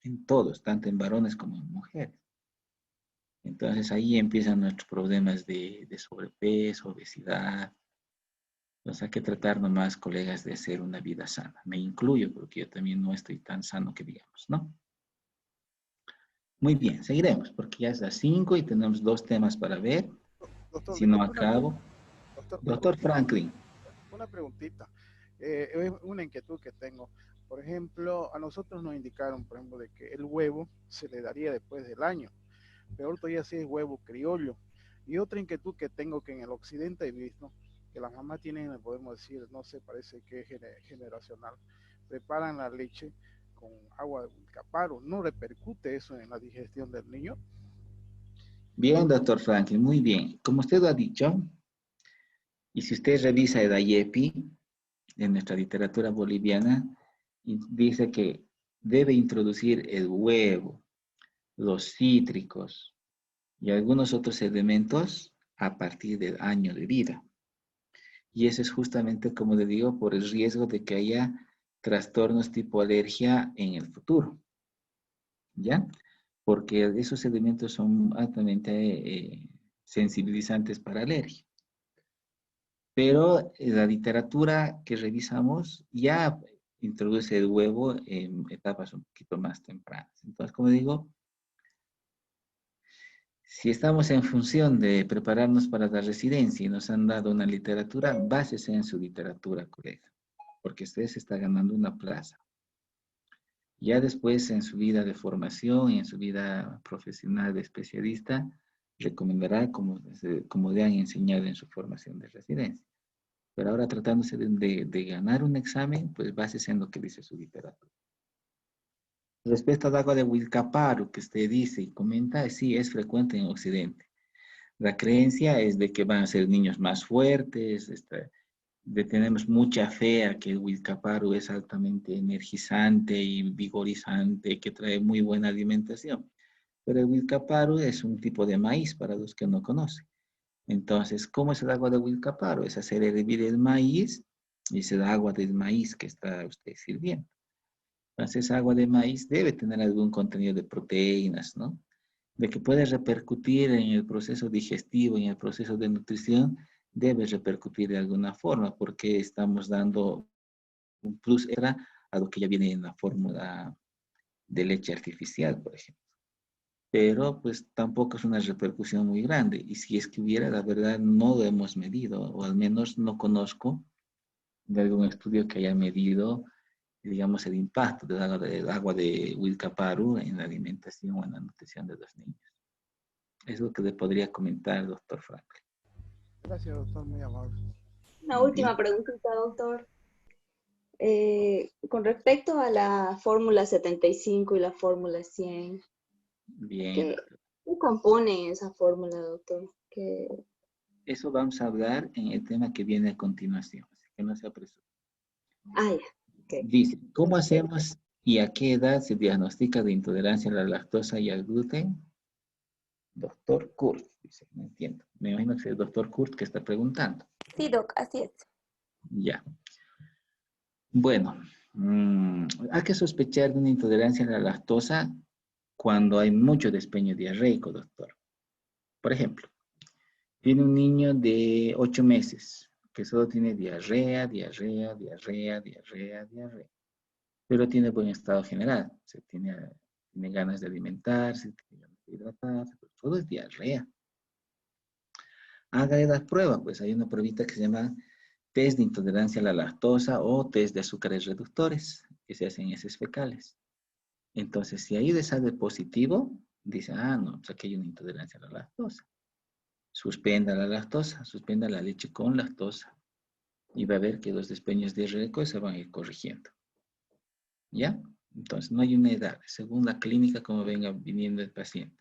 En todos, tanto en varones como en mujeres. Entonces ahí empiezan nuestros problemas de sobrepeso, obesidad. Entonces hay que tratar nomás, colegas, de hacer una vida sana. Me incluyo porque yo también no estoy tan sano que digamos, ¿no? Muy bien, seguiremos porque ya es las 5 y tenemos 2 temas para ver. Doctor, Si no disculpe acabo. Doctor Franklin. una preguntita. Es una inquietud que tengo. Por ejemplo, a nosotros nos indicaron, por ejemplo, de que el huevo se le daría después del año. Peor todavía si es huevo criollo. Y otra inquietud que tengo que en el occidente he visto, que las mamás tienen, podemos decir, no sé, parece que es generacional, preparan la leche con agua de Wilcaparo, ¿no repercute eso en la digestión del niño? Bien, doctor Franklin, muy bien. Como usted lo ha dicho, y si usted revisa el IEPI, en nuestra literatura boliviana, dice que debe introducir el huevo, los cítricos y algunos otros elementos a partir del año de vida. Y eso es justamente, como le digo, por el riesgo de que haya trastornos tipo alergia en el futuro. ¿Ya? Porque esos elementos son altamente sensibilizantes para alergia. Pero la literatura que revisamos ya introduce el huevo en etapas un poquito más tempranas. Entonces, como digo, si estamos en función de prepararnos para la residencia y nos han dado una literatura, básese en su literatura, colega, porque usted se está ganando una plaza. Ya después, en su vida de formación y en su vida profesional de especialista, recomendará como le han enseñado en su formación de residencia. Pero ahora tratándose de ganar un examen, pues básese en lo que dice su literatura. Respecto al agua de Wilcaparo, que usted dice y comenta, sí, es frecuente en Occidente. La creencia es de que van a ser niños más fuertes, tenemos mucha fe a que el Wilcaparo es altamente energizante y vigorizante, que trae muy buena alimentación. Pero el Wilcaparo es un tipo de maíz para los que no conocen. Entonces, ¿cómo es el agua de Wilcaparo? Es hacer hervir el maíz y es el agua del maíz que está usted sirviendo. Entonces, agua de maíz debe tener algún contenido de proteínas, ¿no? De que puede repercutir en el proceso digestivo, en el proceso de nutrición, debe repercutir de alguna forma, porque estamos dando un plus extra a lo que ya viene en la fórmula de leche artificial, por ejemplo. Pero pues tampoco es una repercusión muy grande. Y si es que hubiera, la verdad, no lo hemos medido, o al menos no conozco de algún estudio que haya medido, digamos, el impacto del agua de Wilcaparo en la alimentación o en la nutrición de los niños. Es lo que le podría comentar, doctor Franklin. Gracias, doctor, muy amable. Una Muy última bien. preguntita, doctor. Con respecto a la fórmula 75 y la fórmula 100, Bien, ¿qué, doctor. qué compone esa fórmula, doctor? Eso vamos a hablar en el tema que viene a continuación, así que no se apresure. Ah, ya. Ok. Dice, ¿cómo hacemos y a qué edad se diagnostica de intolerancia a la lactosa y al gluten? Doctor Kurt, dice, no entiendo. Me imagino que es el doctor Kurt que está preguntando. Sí, Doc, así es. Ya. Bueno, hay que sospechar de una intolerancia a la lactosa cuando hay mucho despeño diarreico, doctor. Por ejemplo, tiene un niño de 8 meses que solo tiene diarrea, diarrea, diarrea, diarrea, diarrea, pero tiene buen estado general. Tiene ganas de alimentarse, tiene ganas de hidratarse, pero todo es diarrea. Hágale la prueba, pues hay una pruebita que se llama test de intolerancia a la lactosa o test de azúcares reductores que se hacen en heces fecales. Entonces, si ahí le sale positivo, dice, no, pues aquí hay una intolerancia a la lactosa. Suspenda la lactosa, suspenda la leche con lactosa. Y va a ver que los despeños diarreicos se van a ir corrigiendo. ¿Ya? Entonces, no hay una edad, según la clínica como venga viniendo el paciente.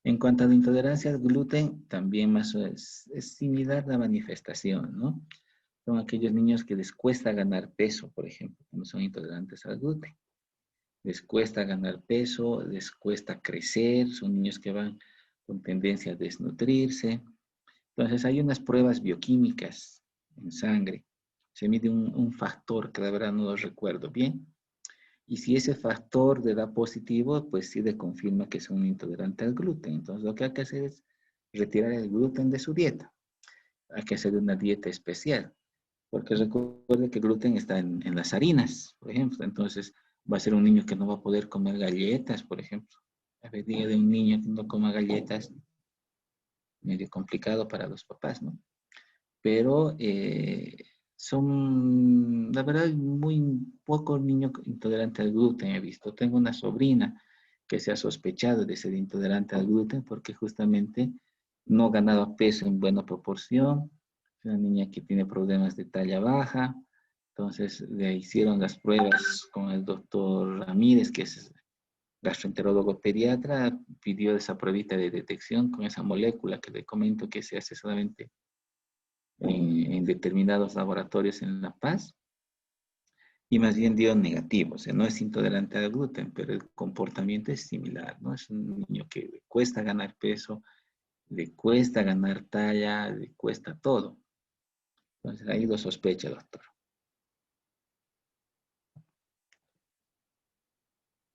En cuanto a la intolerancia al gluten, también más es similar la manifestación, ¿no? Son aquellos niños que les cuesta ganar peso, por ejemplo, cuando son intolerantes al gluten. Les cuesta ganar peso, les cuesta crecer, son niños que van con tendencia a desnutrirse. Entonces hay unas pruebas bioquímicas en sangre. Se mide un factor que la verdad no lo recuerdo bien. Y si ese factor le da positivo, pues sí le confirma que son intolerantes al gluten. Entonces lo que hay que hacer es retirar el gluten de su dieta. Hay que hacer una dieta especial. Porque recuerde que el gluten está en las harinas, por ejemplo. Entonces va a ser un niño que no va a poder comer galletas, por ejemplo. A ver, diga de un niño que no coma galletas, medio complicado para los papás, ¿no? Pero son, la verdad, muy pocos niños intolerantes al gluten he visto. Tengo una sobrina que se ha sospechado de ser intolerante al gluten porque justamente no ganaba peso en buena proporción. Es una niña que tiene problemas de talla baja. Entonces le hicieron las pruebas con el doctor Ramírez, que es gastroenterólogo pediatra, pidió esa pruebita de detección con esa molécula que le comento que se hace solamente en determinados laboratorios en La Paz, y más bien dio negativo, o sea, no es intolerante al gluten, pero el comportamiento es similar, ¿no? Es un niño que le cuesta ganar peso, le cuesta ganar talla, le cuesta todo. Entonces ahí lo sospecha, doctor.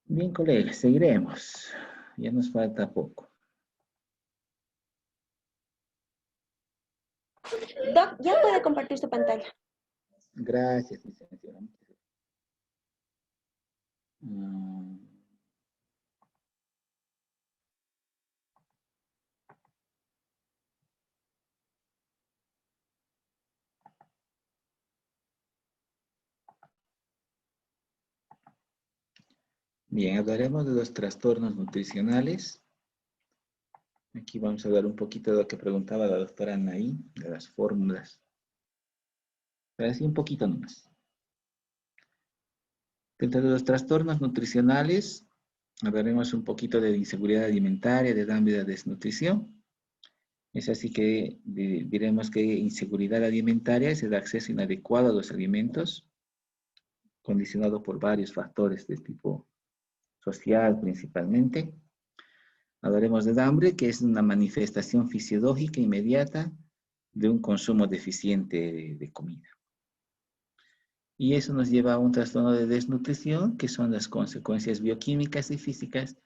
Bien, colegas, seguiremos. Ya nos falta poco. Doc, ya puede compartir su pantalla. Gracias, licenciada. Mm. Bien, hablaremos de los trastornos nutricionales. Aquí vamos a hablar un poquito de lo que preguntaba la doctora Anaí, de las fórmulas. Pero así un poquito nomás. Dentro de los trastornos nutricionales, hablaremos un poquito de inseguridad alimentaria, de hambre y de desnutrición. Es así que diremos que inseguridad alimentaria es el acceso inadecuado a los alimentos, condicionado por varios factores de tipo social principalmente. Hablaremos de hambre, que es una manifestación fisiológica inmediata de un consumo deficiente de comida. Y eso nos lleva a un trastorno de desnutrición, que son las consecuencias bioquímicas y físicas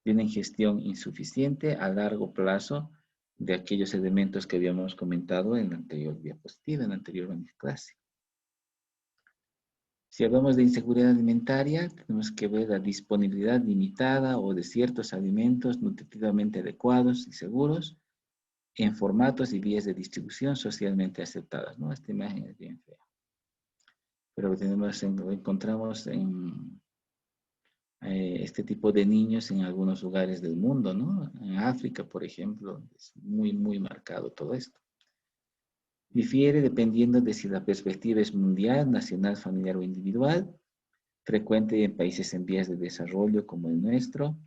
de una ingestión insuficiente a largo plazo de aquellos elementos que habíamos comentado en la anterior diapositiva, en la anterior clase. Si hablamos de inseguridad alimentaria, tenemos que ver la disponibilidad limitada o de ciertos alimentos nutritivamente adecuados y seguros en formatos y vías de distribución socialmente aceptadas, ¿no? Esta imagen es bien fea. Pero lo encontramos en este tipo de niños en algunos lugares del mundo, ¿no? En África, por ejemplo, es muy, muy marcado todo esto. Difiere dependiendo de si la perspectiva es mundial, nacional, familiar o individual, frecuente en países en vías de desarrollo como el nuestro.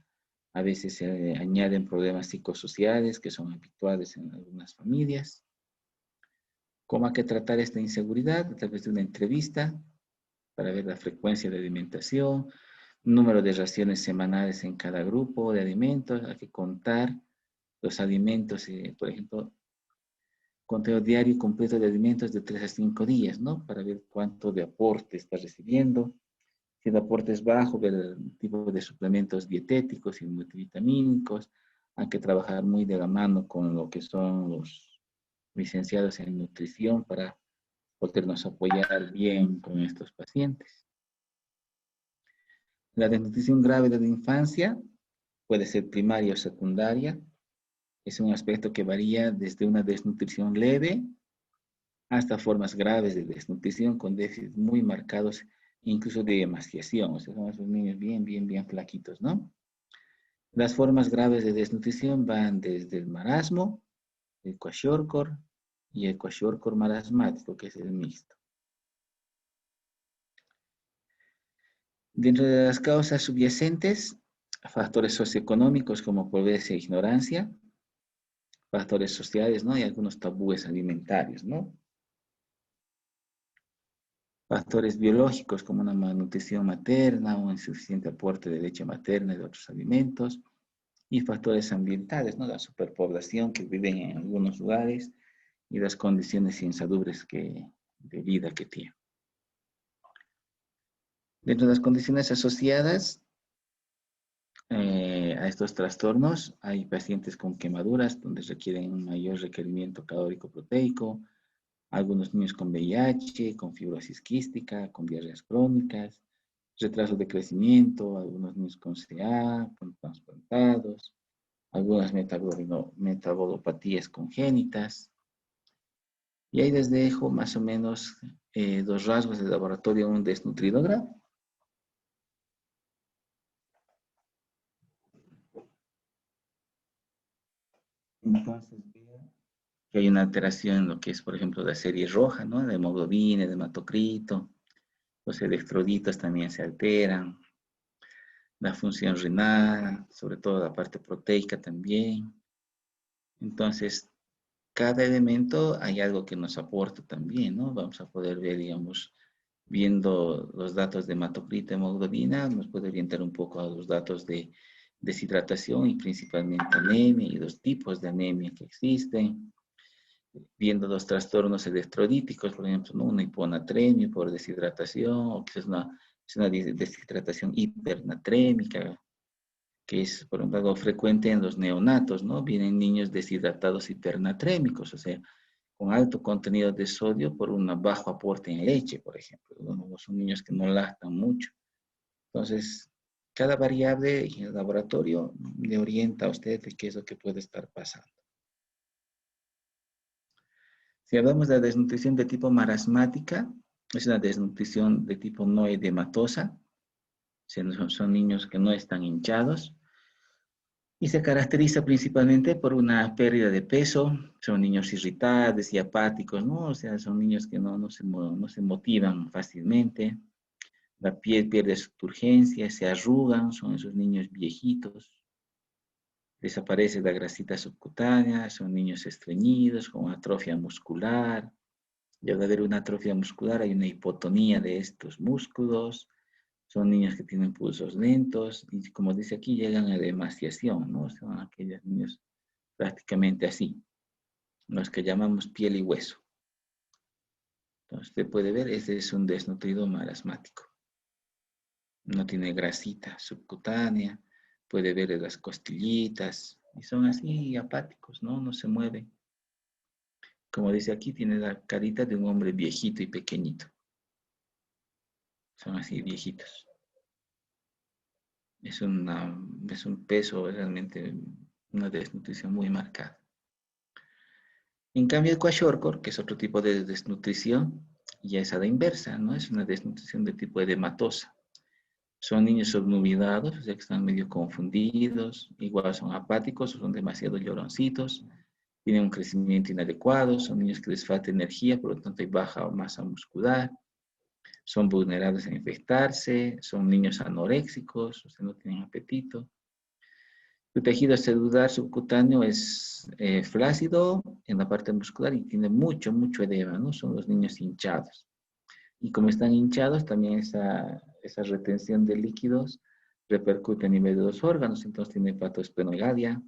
A veces se añaden problemas psicosociales que son habituales en algunas familias. ¿Cómo hay que tratar esta inseguridad? A través de una entrevista para ver la frecuencia de alimentación, número de raciones semanales en cada grupo de alimentos. Hay que contar los alimentos, por ejemplo, conteo diario completo de alimentos de 3 a 5 días, ¿no? Para ver cuánto de aporte está recibiendo. Si el aporte es bajo, ver el tipo de suplementos dietéticos y multivitamínicos. Hay que trabajar muy de la mano con lo que son los licenciados en nutrición para podernos apoyar bien con estos pacientes. La desnutrición grave de la infancia puede ser primaria o secundaria. Es un aspecto que varía desde una desnutrición leve hasta formas graves de desnutrición con déficits muy marcados, incluso de emaciación. O sea, son esos niños bien, bien, bien flaquitos, ¿no? Las formas graves de desnutrición van desde el marasmo, el kwashiorkor y el kwashiorkor marasmático, que es el mixto. Dentro de las causas subyacentes, factores socioeconómicos como pobreza e ignorancia, factores sociales, ¿no? Y algunos tabúes alimentarios, ¿no? Factores biológicos como una malnutrición materna o insuficiente aporte de leche materna y de otros alimentos. Y factores ambientales, ¿no? La superpoblación que viven en algunos lugares y las condiciones insalubres de vida que tienen. Dentro de las condiciones asociadas a estos trastornos, hay pacientes con quemaduras donde requieren un mayor requerimiento calórico proteico, algunos niños con VIH, con fibrosis quística, con diarreas crónicas, retraso de crecimiento, algunos niños con CA, con trasplantados, algunas metabolopatías congénitas. Y ahí les dejo más o menos los rasgos del laboratorio de un desnutridógrafo. Entonces, que hay una alteración en lo que es, por ejemplo, la serie roja, ¿no? De hemoglobina, de hematocrito, Los electrolitos también se alteran. La función renal, sobre todo la parte proteica también. Entonces, cada elemento hay algo que nos aporta también, ¿no? Vamos a poder ver, digamos, viendo los datos de hematocrito, hemoglobina, nos puede orientar un poco a los datos de deshidratación y principalmente anemia y los tipos de anemia que existen. Viendo los trastornos electrolíticos, por ejemplo, ¿no? Una hiponatremia por deshidratación, o quizás es una deshidratación hipernatrémica, que es, por ejemplo, algo frecuente en los neonatos, ¿no? Vienen niños deshidratados hipernatrémicos, o sea, con alto contenido de sodio por un bajo aporte en leche, por ejemplo, ¿no? Son niños que no lactan mucho. Entonces, cada variable en el laboratorio le orienta a usted de qué es lo que puede estar pasando. Si hablamos de la desnutrición de tipo marasmática, es una desnutrición de tipo no edematosa, son niños que no están hinchados, y se caracteriza principalmente por una pérdida de peso, son niños irritables y apáticos, ¿no? O sea, son niños que no se motivan fácilmente, la piel pierde su turgencia, se arrugan, son esos niños viejitos, desaparece la grasita subcutánea, son niños estreñidos, con atrofia muscular, y al haber una atrofia muscular hay una hipotonía de estos músculos, son niños que tienen pulsos lentos y como dice aquí llegan a la emaciación, ¿no? Son aquellos niños prácticamente así, los que llamamos piel y hueso. Entonces usted puede ver, ese es un desnutrido marasmático. No tiene grasita subcutánea, puede ver las costillitas y son así apáticos, ¿no? No se mueven. Como dice aquí, tiene la carita de un hombre viejito y pequeñito. Son así viejitos. Es un peso realmente, una desnutrición muy marcada. En cambio, el kwashiorkor, que es otro tipo de desnutrición, ya es a la inversa, ¿no? Es una desnutrición de tipo edematosa. Son niños obnubilados, o sea que están medio confundidos, igual son apáticos, son demasiado lloroncitos, tienen un crecimiento inadecuado, son niños que les falta energía, por lo tanto hay baja masa muscular, son vulnerables a infectarse, son niños anoréxicos, o sea, no tienen apetito. Su tejido celular subcutáneo es flácido en la parte muscular y tiene mucho edema, ¿no? Son los niños hinchados. Y como están hinchados, también esa retención de líquidos repercute a nivel de los órganos, entonces tiene hepatosplenomegalia,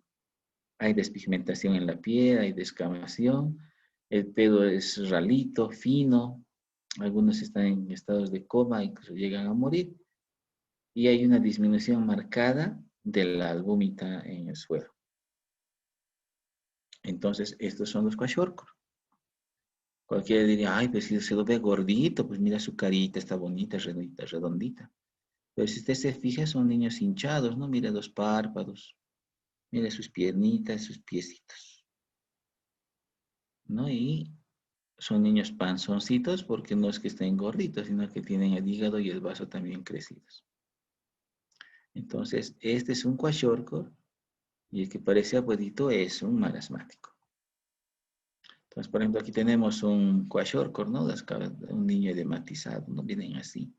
hay despigmentación en la piel, hay descamación, el pelo es ralito, fino, algunos están en estados de coma, incluso llegan a morir, y hay una disminución marcada de la albúmina en el suelo. Entonces, estos son los kwashiorkor. Cualquiera diría, ay, pues si se lo ve gordito, pues mira su carita, está bonita, redondita, redondita. Pero si usted se fija, son niños hinchados, ¿no? Mira los párpados, mira sus piernitas, sus piecitos, ¿no? Y son niños panzoncitos porque no es que estén gorditos, sino que tienen el hígado y el vaso también crecidos. Entonces, este es un kwashiorkor y el que parece abuelito es un marasmático. Entonces, por ejemplo, aquí tenemos un kwashiorkor, ¿no? Un niño edematizado, ¿no? Vienen así.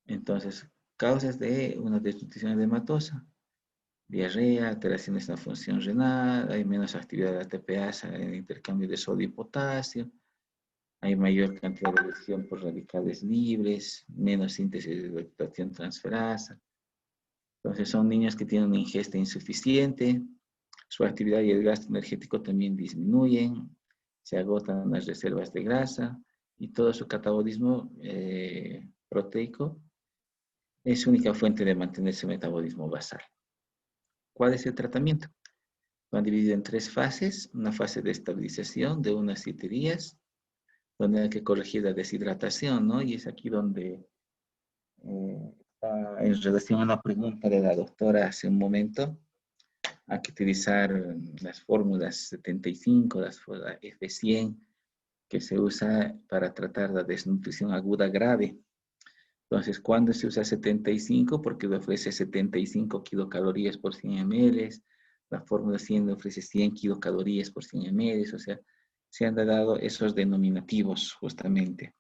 Entonces, causas de una desnutrición edematosa. Diarrea, alteraciones en la función renal, hay menos actividad de la ATPasa en el intercambio de sodio y potasio, hay mayor cantidad de lesión por radicales libres, menos síntesis de glutathione transferasa. Entonces son niños que tienen una ingesta insuficiente, su actividad y el gasto energético también disminuyen, se agotan las reservas de grasa y todo su catabolismo proteico es su única fuente de mantener su metabolismo basal. ¿Cuál es el tratamiento? Lo han dividido en 3 fases. Una fase de estabilización de unas 7 días, donde hay que corregir la deshidratación, ¿no? Y es aquí donde, en relación a la pregunta de la doctora hace un momento, hay que utilizar las fórmulas 75, la F100, que se usa para tratar la desnutrición aguda grave. Entonces, ¿cuándo se usa 75? Porque le ofrece 75 kilocalorías por 100 ml. La fórmula 100 le ofrece 100 kilocalorías por 100 ml. O sea, se han dado esos denominativos justamente.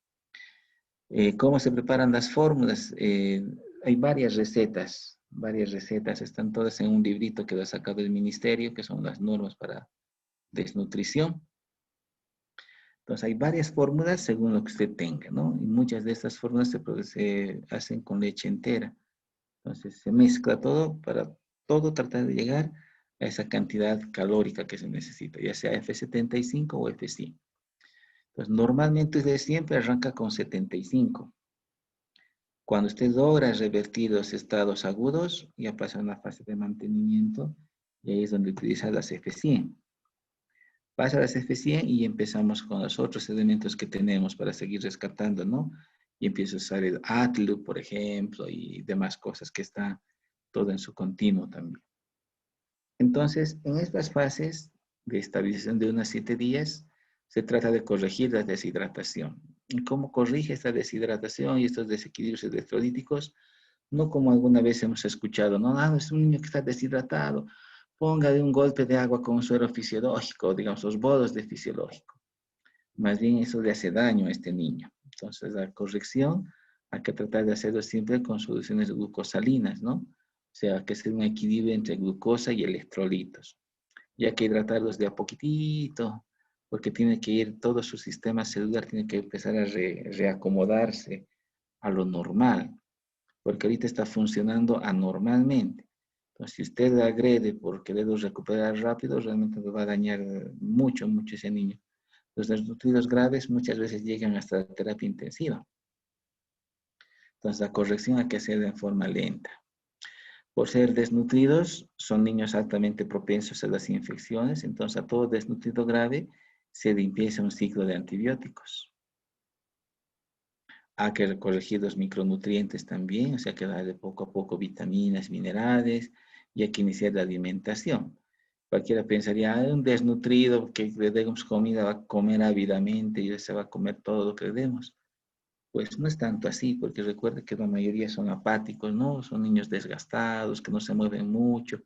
¿Cómo se preparan las fórmulas? Hay varias recetas, están todas en un librito que lo ha sacado el ministerio, que son las normas para desnutrición. Entonces hay varias fórmulas según lo que usted tenga, ¿no? Y muchas de estas fórmulas se hacen con leche entera. Entonces se mezcla todo para todo tratar de llegar a esa cantidad calórica que se necesita, ya sea F75 o F100. Entonces normalmente usted siempre arranca con 75. Cuando usted logra revertir los estados agudos, ya pasa a una fase de mantenimiento y ahí es donde utiliza las F100. Pasa a las F100 y empezamos con los otros elementos que tenemos para seguir rescatando, ¿no? Y empieza a usar el ATLU, por ejemplo, y demás cosas que está todo en su continuo también. Entonces, en estas fases de estabilización de unos 7 días, se trata de corregir la deshidratación. ¿Y cómo corrige esta deshidratación y estos desequilibrios electrolíticos? No como alguna vez hemos escuchado, no, es un niño que está deshidratado, póngale un golpe de agua con suero fisiológico, digamos, los bolos de fisiológico. Más bien eso le hace daño a este niño. Entonces, la corrección hay que tratar de hacerlo siempre con soluciones glucosalinas, ¿no? O sea, que sea un equilibrio entre glucosa y electrolitos. Y hay que hidratarlos de a poquitito, porque tiene que ir, todo su sistema celular tiene que empezar a reacomodarse a lo normal, porque ahorita está funcionando anormalmente. Entonces, si usted le agrede por quererlo recuperar rápido, realmente le va a dañar mucho, mucho ese niño. Los desnutridos graves muchas veces llegan hasta la terapia intensiva. Entonces, la corrección hay que hacerla en forma lenta. Por ser desnutridos, son niños altamente propensos a las infecciones, entonces a todo desnutrido grave se le empieza un ciclo de antibióticos. Hay que corregir los micronutrientes también, o sea que darle poco a poco vitaminas, minerales, y hay que iniciar la alimentación. Cualquiera pensaría, un desnutrido que le demos comida va a comer ávidamente y se va a comer todo lo que le demos. Pues no es tanto así, porque recuerde que la mayoría son apáticos, ¿no? Son niños desgastados, que no se mueven mucho,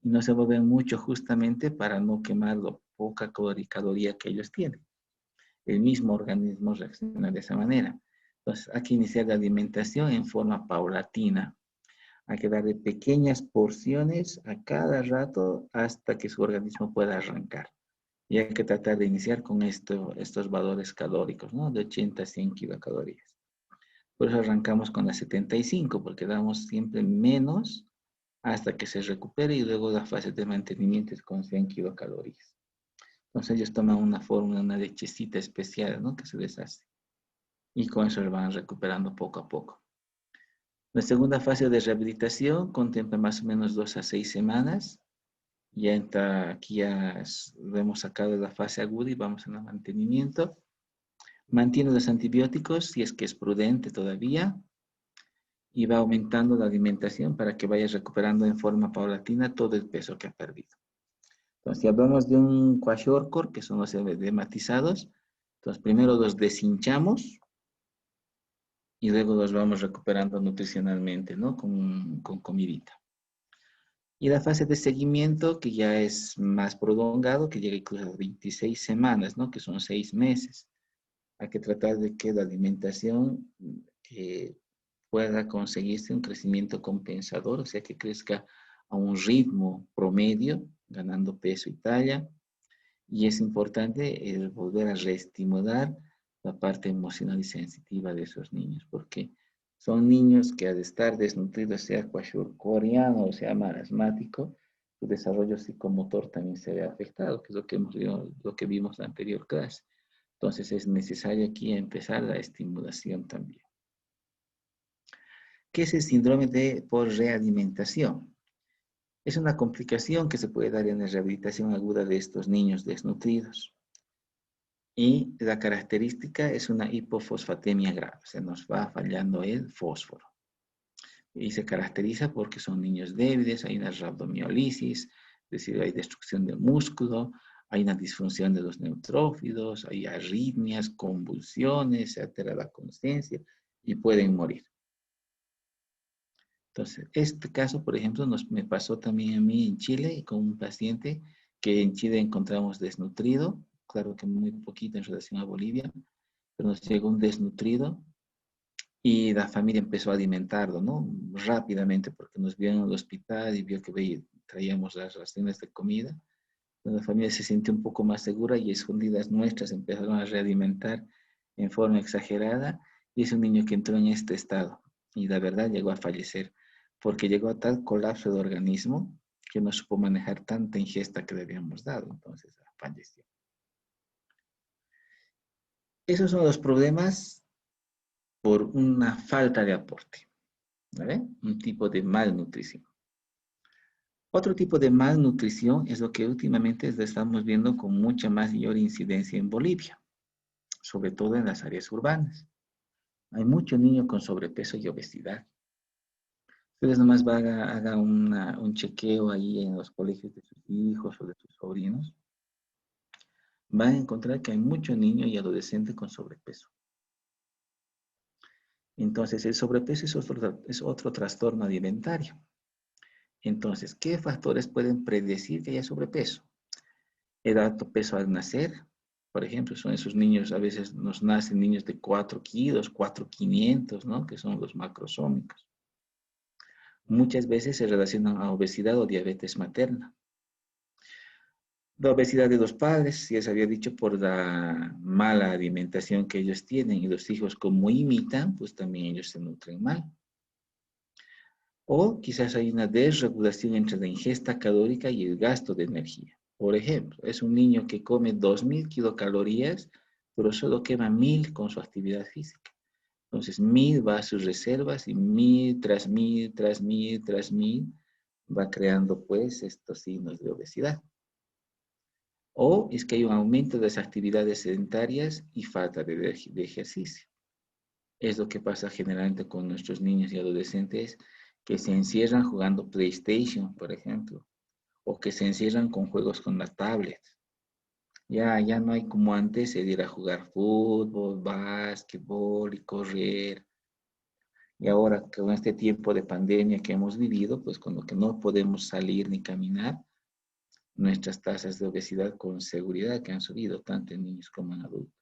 y no se mueven mucho justamente para no quemar la poca caloría que ellos tienen. El mismo organismo reacciona de esa manera. Entonces, hay que iniciar la alimentación en forma paulatina. Hay que darle pequeñas porciones a cada rato hasta que su organismo pueda arrancar. Y hay que tratar de iniciar con estos valores calóricos, ¿no? De 80 a 100 kilocalorías. Por eso arrancamos con las 75, porque damos siempre menos hasta que se recupere y luego la fase de mantenimiento es con 100 kilocalorías. Entonces ellos toman una fórmula, una lechecita especial, ¿no? Que se les hace. Y con eso se van recuperando poco a poco. La segunda fase de rehabilitación contempla más o menos 2 a 6 semanas. Ya entra, aquí ya lo hemos sacado de la fase aguda y vamos en el mantenimiento. Mantiene los antibióticos si es que es prudente todavía. Y va aumentando la alimentación para que vaya recuperando en forma paulatina todo el peso que ha perdido. Entonces, si hablamos de un kwashiorkor, que son los edematizados, entonces primero los deshinchamos y luego los vamos recuperando nutricionalmente, ¿no? Con comidita. Y la fase de seguimiento, que ya es más prolongado, que llega incluso a 26 semanas, ¿no? Que son 6 meses. Hay que tratar de que la alimentación pueda conseguirse un crecimiento compensador, o sea, que crezca a un ritmo promedio, ganando peso y talla. Y es importante el volver a reestimular la parte emocional y sensitiva de esos niños, porque son niños que al estar desnutridos, sea kwashiorkoriano o sea marasmático, su desarrollo psicomotor también se ve afectado, que es lo que vimos en la anterior clase. Entonces es necesario aquí empezar la estimulación también. ¿Qué es el síndrome por realimentación? Es una complicación que se puede dar en la rehabilitación aguda de estos niños desnutridos. Y la característica es una hipofosfatemia grave, se nos va fallando el fósforo. Y se caracteriza porque son niños débiles, hay una rhabdomiolisis, es decir, hay destrucción del músculo, hay una disfunción de los neutrófilos, hay arritmias, convulsiones, se altera la conciencia y pueden morir. Entonces, este caso, por ejemplo, me pasó también a mí en Chile con un paciente que en Chile encontramos desnutrido, claro que muy poquito en relación a Bolivia, pero nos llegó un desnutrido Y la familia empezó a alimentarlo, ¿no? Rápidamente, porque nos vieron en el hospital y vio que traíamos las raciones de comida. La familia se sintió un poco más segura y escondidas nuestras empezaron a realimentar en forma exagerada. Y es un niño que entró en este estado. Y la verdad llegó a fallecer, porque llegó a tal colapso de organismo que no supo manejar tanta ingesta que le habíamos dado. Entonces falleció. Esos son los problemas por una falta de aporte, ¿vale? Un tipo de malnutrición. Otro tipo de malnutrición es lo que últimamente estamos viendo con mucha mayor incidencia en Bolivia, sobre todo en las áreas urbanas. Hay muchos niños con sobrepeso y obesidad. Ustedes nomás hagan un chequeo ahí en los colegios de sus hijos o de sus sobrinos. Van a encontrar que hay muchos niños y adolescentes con sobrepeso. Entonces, el sobrepeso es otro trastorno alimentario. Entonces, ¿qué factores pueden predecir que haya sobrepeso? El alto peso al nacer, por ejemplo, son esos niños, a veces nos nacen niños de 4 kilos, 4,500, ¿no? Que son los macrosómicos. Muchas veces se relacionan a obesidad o diabetes materna. La obesidad de los padres, ya se había dicho, por la mala alimentación que ellos tienen, y los hijos como imitan, pues también ellos se nutren mal. O quizás hay una desregulación entre la ingesta calórica y el gasto de energía. Por ejemplo, es un niño que come 2,000 kilocalorías, pero solo quema 1,000 con su actividad física. Entonces, 1,000 va a sus reservas y 1,000 tras 1,000, tras 1,000, tras 1,000 va creando pues estos signos de obesidad. O es que hay un aumento de las actividades sedentarias y falta de ejercicio. Es lo que pasa generalmente con nuestros niños y adolescentes que se encierran jugando PlayStation, por ejemplo, o que se encierran con juegos con la tablet. Ya no hay como antes el ir a jugar fútbol, básquetbol y correr. Y ahora con este tiempo de pandemia que hemos vivido, pues con lo que no podemos salir ni caminar, nuestras tasas de obesidad con seguridad que han subido tanto en niños como en adultos.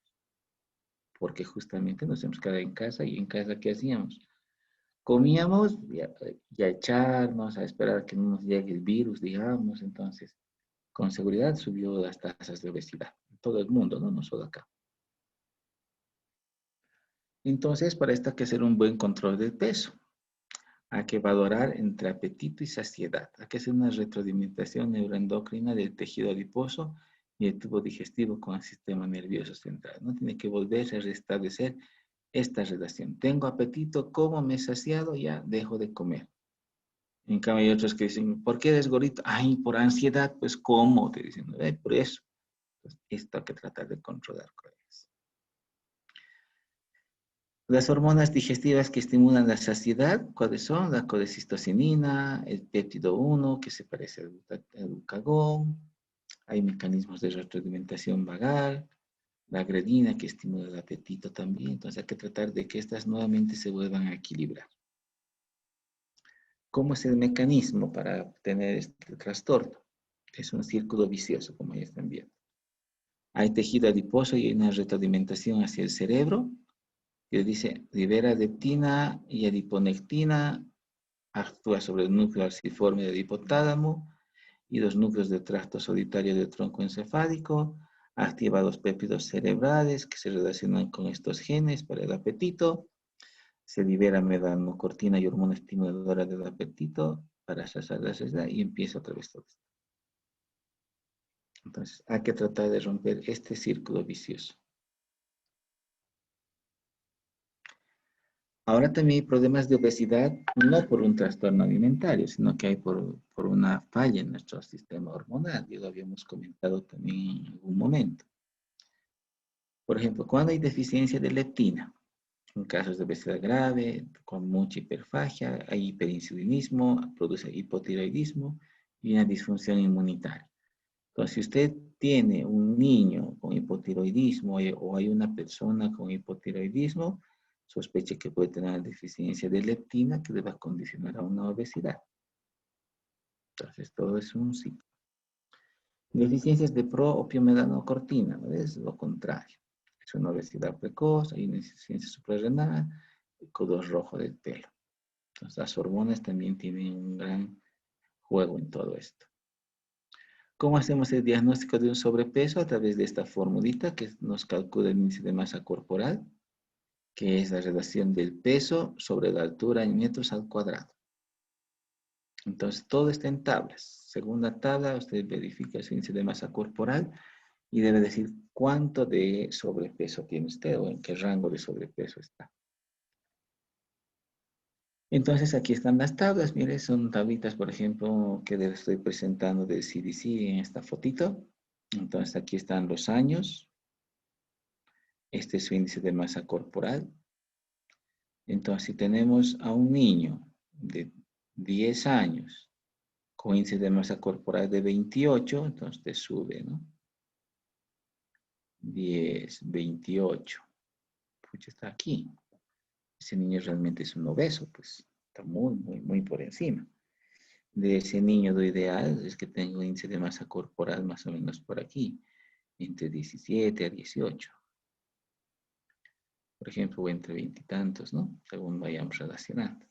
Porque justamente nos hemos quedado en casa y en casa, ¿qué hacíamos? Comíamos y a echarnos, a esperar que no nos llegue el virus, digamos. Entonces, con seguridad subió las tasas de obesidad en todo el mundo, no solo acá. Entonces, para esto hay que hacer un buen control del peso. Hay que valorar entre apetito y saciedad. Hay que hacer una retroalimentación neuroendocrina del tejido adiposo y el tubo digestivo con el sistema nervioso central. No tiene que volver a restablecer esta relación. Tengo apetito, como me he saciado, ya dejo de comer. En cambio hay otros que dicen, ¿por qué eres gordito? Ay, por ansiedad, pues ¿cómo? Te dicen, por eso. Pues esto hay que tratar de controlar, colegas. Las hormonas digestivas que estimulan la saciedad, ¿cuáles son? La colecistocinina, el péptido 1, que se parece al glucagón. Hay mecanismos de retroalimentación vagal, la grelina que estimula el apetito también. Entonces hay que tratar de que estas nuevamente se vuelvan a equilibrar. ¿Cómo es el mecanismo para obtener este trastorno? Es un círculo vicioso, como ya están viendo. Hay tejido adiposo y hay una retroalimentación hacia el cerebro, que dice, libera leptina y adiponectina, actúa sobre el núcleo arciforme del hipotálamo y los núcleos de tracto solitario del tronco encefálico, activa los péptidos cerebrales que se relacionan con estos genes para el apetito, se libera melanocortina y hormona estimuladora del apetito para saciar la saciedad y empieza otra vez todo esto. Entonces, hay que tratar de romper este círculo vicioso. Ahora también hay problemas de obesidad, no por un trastorno alimentario, sino que hay por una falla en nuestro sistema hormonal. Y lo habíamos comentado también en algún momento. Por ejemplo, cuando hay deficiencia de leptina, en casos de obesidad grave, con mucha hiperfagia, hay hiperinsulinismo, produce hipotiroidismo y una disfunción inmunitaria. Entonces, si usted tiene un niño con hipotiroidismo o hay una persona con hipotiroidismo, sospeche que puede tener deficiencia de leptina que le va a condicionar a una obesidad. Entonces, todo es un ciclo. Deficiencias de proopiomelanocortina, ¿no? Es lo contrario. Es una obesidad precoz, hay una insuficiencia suprarrenal, color rojo del pelo. Entonces, las hormonas también tienen un gran juego en todo esto. ¿Cómo hacemos el diagnóstico de un sobrepeso? A través de esta formulita que nos calcula el índice de masa corporal, que es la relación del peso sobre la altura en metros al cuadrado. Entonces, todo está en tablas. Según la tabla, usted verifica su índice de masa corporal y debe decir cuánto de sobrepeso tiene usted o en qué rango de sobrepeso está. Entonces, aquí están las tablas. Mire, son tablitas, por ejemplo, que les estoy presentando del CDC en esta fotito. Entonces, aquí están los años. Este es su índice de masa corporal. Entonces, si tenemos a un niño de 10 años con índice de masa corporal de 28, entonces te sube, ¿no? 10, 28. Pucha, está aquí. Ese niño realmente es un obeso, pues está muy por encima. De ese niño lo ideal es que tenga un índice de masa corporal más o menos por aquí, entre 17 a 18. Por ejemplo, o entre 20 y tantos, ¿no? Según vayamos relacionando.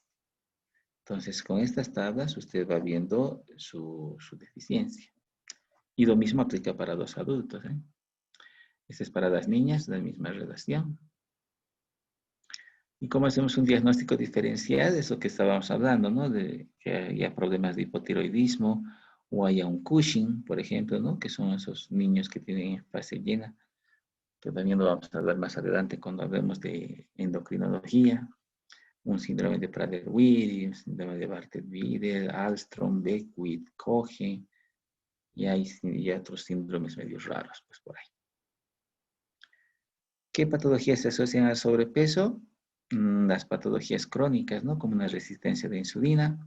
Entonces, con estas tablas usted va viendo su deficiencia. Y lo mismo aplica para los adultos, ¿eh? Este es para las niñas, la misma relación. ¿Y cómo hacemos un diagnóstico diferencial? Es lo que estábamos hablando, ¿no? De que haya problemas de hipotiroidismo o haya un Cushing, por ejemplo, ¿no? Que son esos niños que tienen fase llena, que también lo vamos a hablar más adelante cuando hablemos de endocrinología. Un síndrome de Prader-Willi, un síndrome de Bardet-Biedl, Alström, Beckwith, Cohen, y hay otros síndromes medio raros, pues por ahí. ¿Qué patologías se asocian al sobrepeso? Las patologías crónicas, ¿no? Como una resistencia de insulina,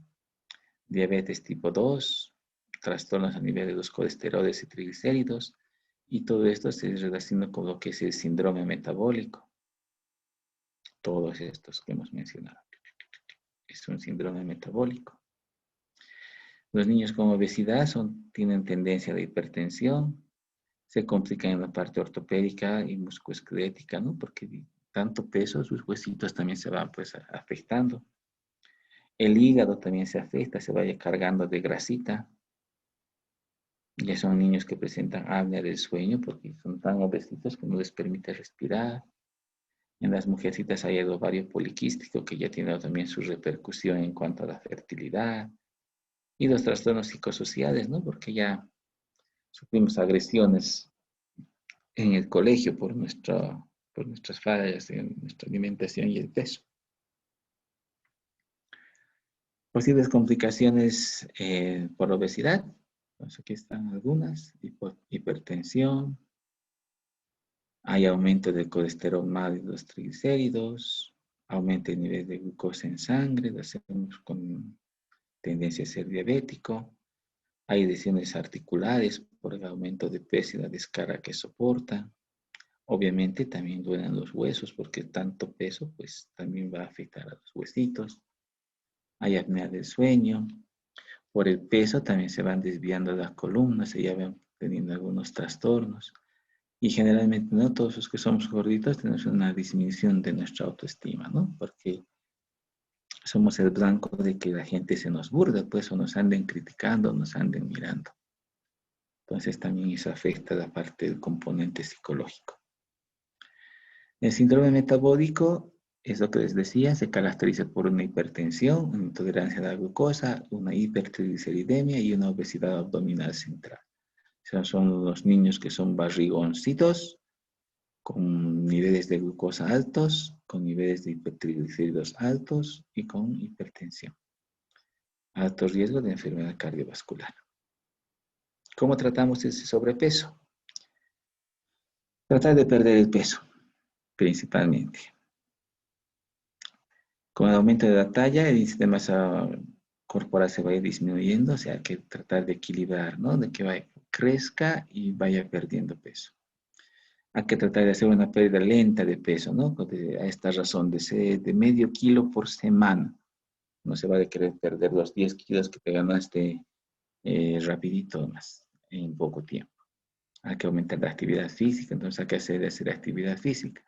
diabetes tipo 2, trastornos a nivel de los colesteroles y triglicéridos, y todo esto se relaciona con lo que es el síndrome metabólico. Todos estos que hemos mencionado. Es un síndrome metabólico. Los niños con obesidad tienen tendencia a la hipertensión, se complican en la parte ortopédica y musculoesquelética, ¿no? Porque tanto peso, sus huesitos también se van pues afectando. El hígado también se afecta, se vaya cargando de grasita. Ya son niños que presentan apnea del sueño porque son tan obesitos que no les permite respirar. En las mujercitas hay el ovario poliquístico que ya tiene también su repercusión en cuanto a la fertilidad. Y los trastornos psicosociales, ¿no? Porque ya sufrimos agresiones en el colegio por nuestras fallas en nuestra alimentación y el peso. Posibles complicaciones por obesidad. Entonces aquí están algunas. Hipertensión. Hay aumento del colesterol mal y los triglicéridos. Aumenta el nivel de glucosa en sangre. Lo hacemos con tendencia a ser diabético. Hay lesiones articulares por el aumento de peso y la descarga que soporta. Obviamente también duelen los huesos porque tanto peso pues también va a afectar a los huesitos. Hay apnea del sueño. Por el peso también se van desviando las columnas, se ya van teniendo algunos trastornos. Y generalmente no todos los que somos gorditos tenemos una disminución de nuestra autoestima, ¿no? Porque somos el blanco de que la gente se nos burla, pues, o nos anden criticando, nos anden mirando. Entonces también eso afecta la parte del componente psicológico. El síndrome metabólico es lo que les decía, se caracteriza por una hipertensión, una intolerancia a la glucosa, una hipertrigliceridemia y una obesidad abdominal central. O sea, son los niños que son barrigoncitos, con niveles de glucosa altos, con niveles de hipertriglicéridos altos y con hipertensión. Alto riesgo de enfermedad cardiovascular. ¿Cómo tratamos ese sobrepeso? Tratar de perder el peso, principalmente. Con el aumento de la talla, el índice de masa corporal se va a ir disminuyendo, o sea, hay que tratar de equilibrar, ¿no? De que crezca y vaya perdiendo peso. Hay que tratar de hacer una pérdida lenta de peso, ¿no? A esta razón, de medio kilo por semana. No se va a querer perder los 10 kilos que te ganaste rapidito más, en poco tiempo. Hay que aumentar la actividad física, entonces hay que hacer actividad física.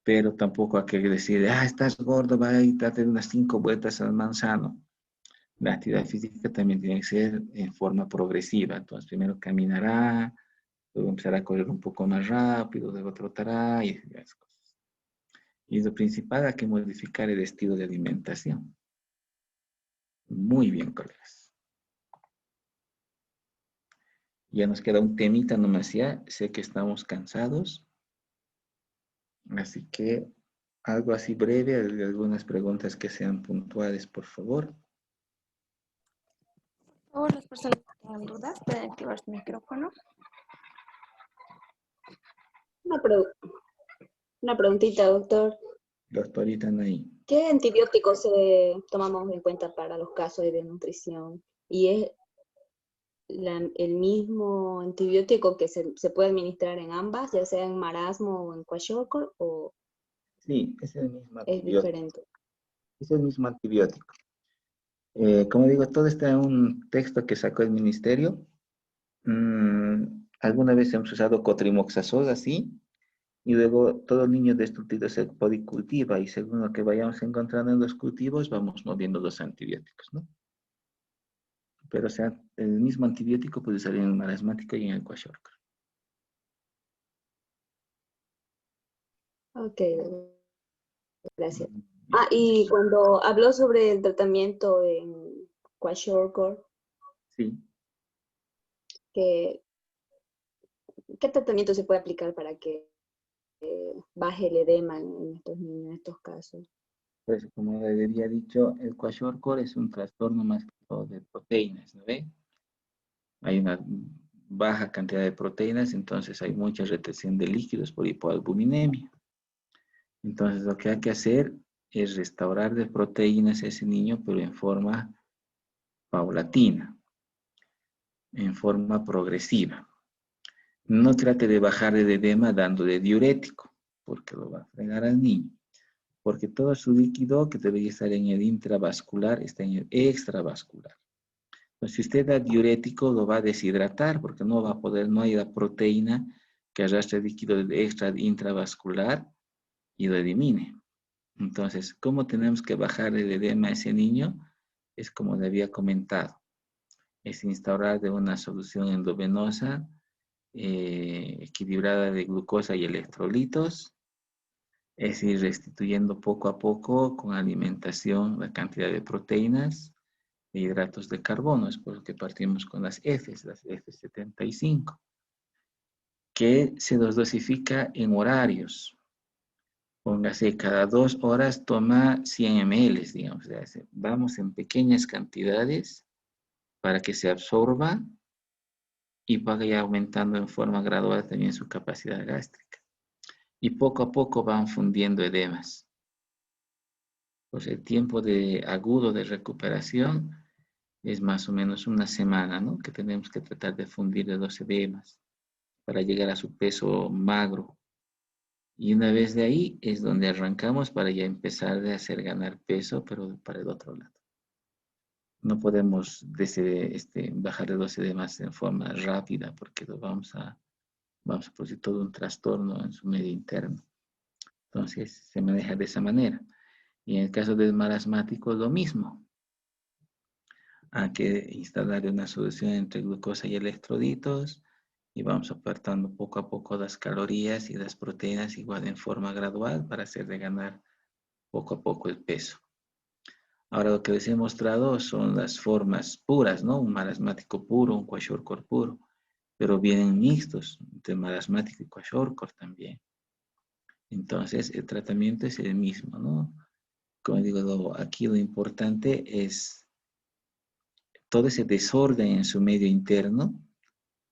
pero tampoco hay que decir, estás gordo, va y date unas 5 vueltas al manzano. La actividad física también tiene que ser en forma progresiva. Entonces, primero caminará, luego empezará a correr un poco más rápido, luego trotará y esas cosas. Y lo principal, hay que modificar el estilo de alimentación. Muy bien, colegas. Ya nos queda un temita nomás ya. Sé que estamos cansados. Así que algo así breve, algunas preguntas que sean puntuales, por favor. Por favor, las personas que tengan dudas pueden activar su micrófono. Una preguntita, doctor. Doctorita Nay. ¿Qué antibióticos tomamos en cuenta para los casos de desnutrición? ¿Y es el mismo antibiótico que se puede administrar en ambas, ya sea en marasmo o en kwashiorkor, o Sí, es el mismo es antibiótico. diferente? Es el mismo antibiótico. Como digo, todo está en un texto que sacó el ministerio. Alguna vez hemos usado cotrimoxazol así, y luego todo niño destructivo se policultiva, y según lo que vayamos encontrando en los cultivos, vamos moviendo los antibióticos, ¿no? Pero o sea, el mismo antibiótico puede salir en el marasmático y en el kwashiorkor. Ok, gracias. Y cuando habló sobre el tratamiento en kwashiorkor, Sí. ¿qué tratamiento se puede aplicar para que baje el edema en estos niños, en estos casos? Pues como le había dicho, el kwashiorkor es un trastorno más que todo de proteínas, ¿no ve? Hay una baja cantidad de proteínas, entonces hay mucha retención de líquidos por hipoalbuminemia. Entonces lo que hay que hacer es restaurar de proteínas a ese niño, pero en forma paulatina, en forma progresiva. No trate de bajar el edema dándole diurético, porque lo va a fregar al niño. Porque todo su líquido que debería estar en el intravascular está en el extravascular. Entonces, si usted da diurético, lo va a deshidratar, porque no va a poder, no hay la proteína que arrastre el líquido extra intravascular y lo elimine. Entonces, ¿cómo tenemos que bajar el edema a ese niño? Es como le había comentado, es instaurar de una solución endovenosa equilibrada de glucosa y electrolitos, es ir restituyendo poco a poco con alimentación la cantidad de proteínas e hidratos de carbono. Es por lo que partimos con las F75, que se los dosifica en horarios. Póngase, cada 2 horas toma 100 ml, digamos. Vamos en pequeñas cantidades para que se absorba y vaya aumentando en forma gradual también su capacidad gástrica. Y poco a poco van fundiendo edemas. Pues el tiempo agudo de recuperación es más o menos una semana, ¿no? Que tenemos que tratar de fundir los edemas para llegar a su peso magro. Y una vez de ahí es donde arrancamos para ya empezar a hacer ganar peso, pero para el otro lado. No podemos bajar de los edemas en forma rápida porque vamos a producir todo un trastorno en su medio interno. Entonces se maneja de esa manera. Y en el caso del marasmático, lo mismo. Hay que instalar una solución entre glucosa y electrolitos y vamos apartando poco a poco las calorías y las proteínas igual en forma gradual para hacerle ganar poco a poco el peso. Ahora lo que les he mostrado son las formas puras, ¿no? Un marasmático puro, un kwashiorkor puro, pero vienen mixtos entre marasmático y kwashiorkor también. Entonces el tratamiento es el mismo, ¿no? Como digo, aquí lo importante es todo ese desorden en su medio interno,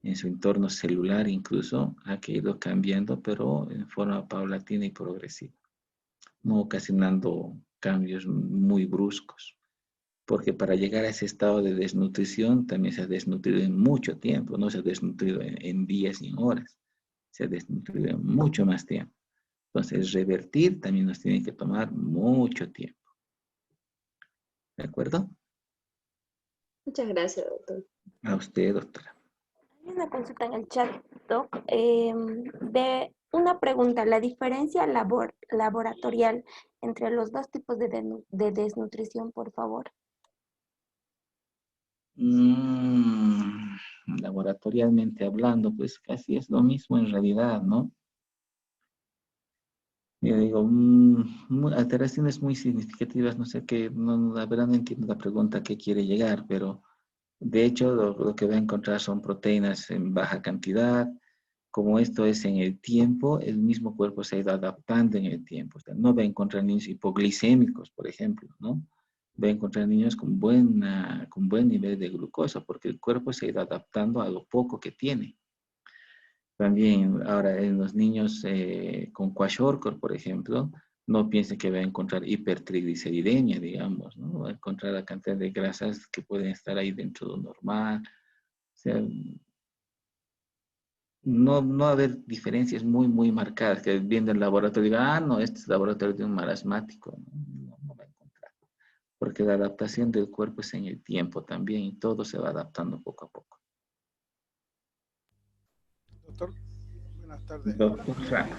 en su entorno celular incluso, ha ido cambiando, pero en forma paulatina y progresiva, no ocasionando cambios muy bruscos. Porque para llegar a ese estado de desnutrición también se ha desnutrido en mucho tiempo, no se ha desnutrido en días y en horas, se ha desnutrido en mucho más tiempo. Entonces, revertir también nos tiene que tomar mucho tiempo. ¿De acuerdo? Muchas gracias, doctor. A usted, doctora. Hay una consulta en el chat, Doc, de Una pregunta, la diferencia laboratorial entre los dos tipos de desnutrición, por favor. Laboratorialmente hablando, pues casi es lo mismo en realidad, ¿no? Yo digo, alteraciones muy significativas, no sé qué, no, la verdad no entiendo la pregunta a qué quiere llegar, pero de hecho lo que va a encontrar son proteínas en baja cantidad. Como esto es en el tiempo, el mismo cuerpo se ha ido adaptando en el tiempo. O sea, no va a encontrar niños hipoglicémicos, por ejemplo, ¿no? Va a encontrar niños con buen nivel de glucosa, porque el cuerpo se ha ido adaptando a lo poco que tiene. También ahora en los niños con kwashiorkor, por ejemplo, no piense que va a encontrar hipertrigliceridemia, digamos, ¿no? Va a encontrar la cantidad de grasas que pueden estar ahí dentro de lo normal. O sea, no va a haber diferencias muy marcadas, que viendo el laboratorio diga, no, este es el laboratorio de un marasmático. No va a encontrar. Porque la adaptación del cuerpo es en el tiempo también y todo se va adaptando poco a poco. Doctor, buenas tardes. Doctor Frank.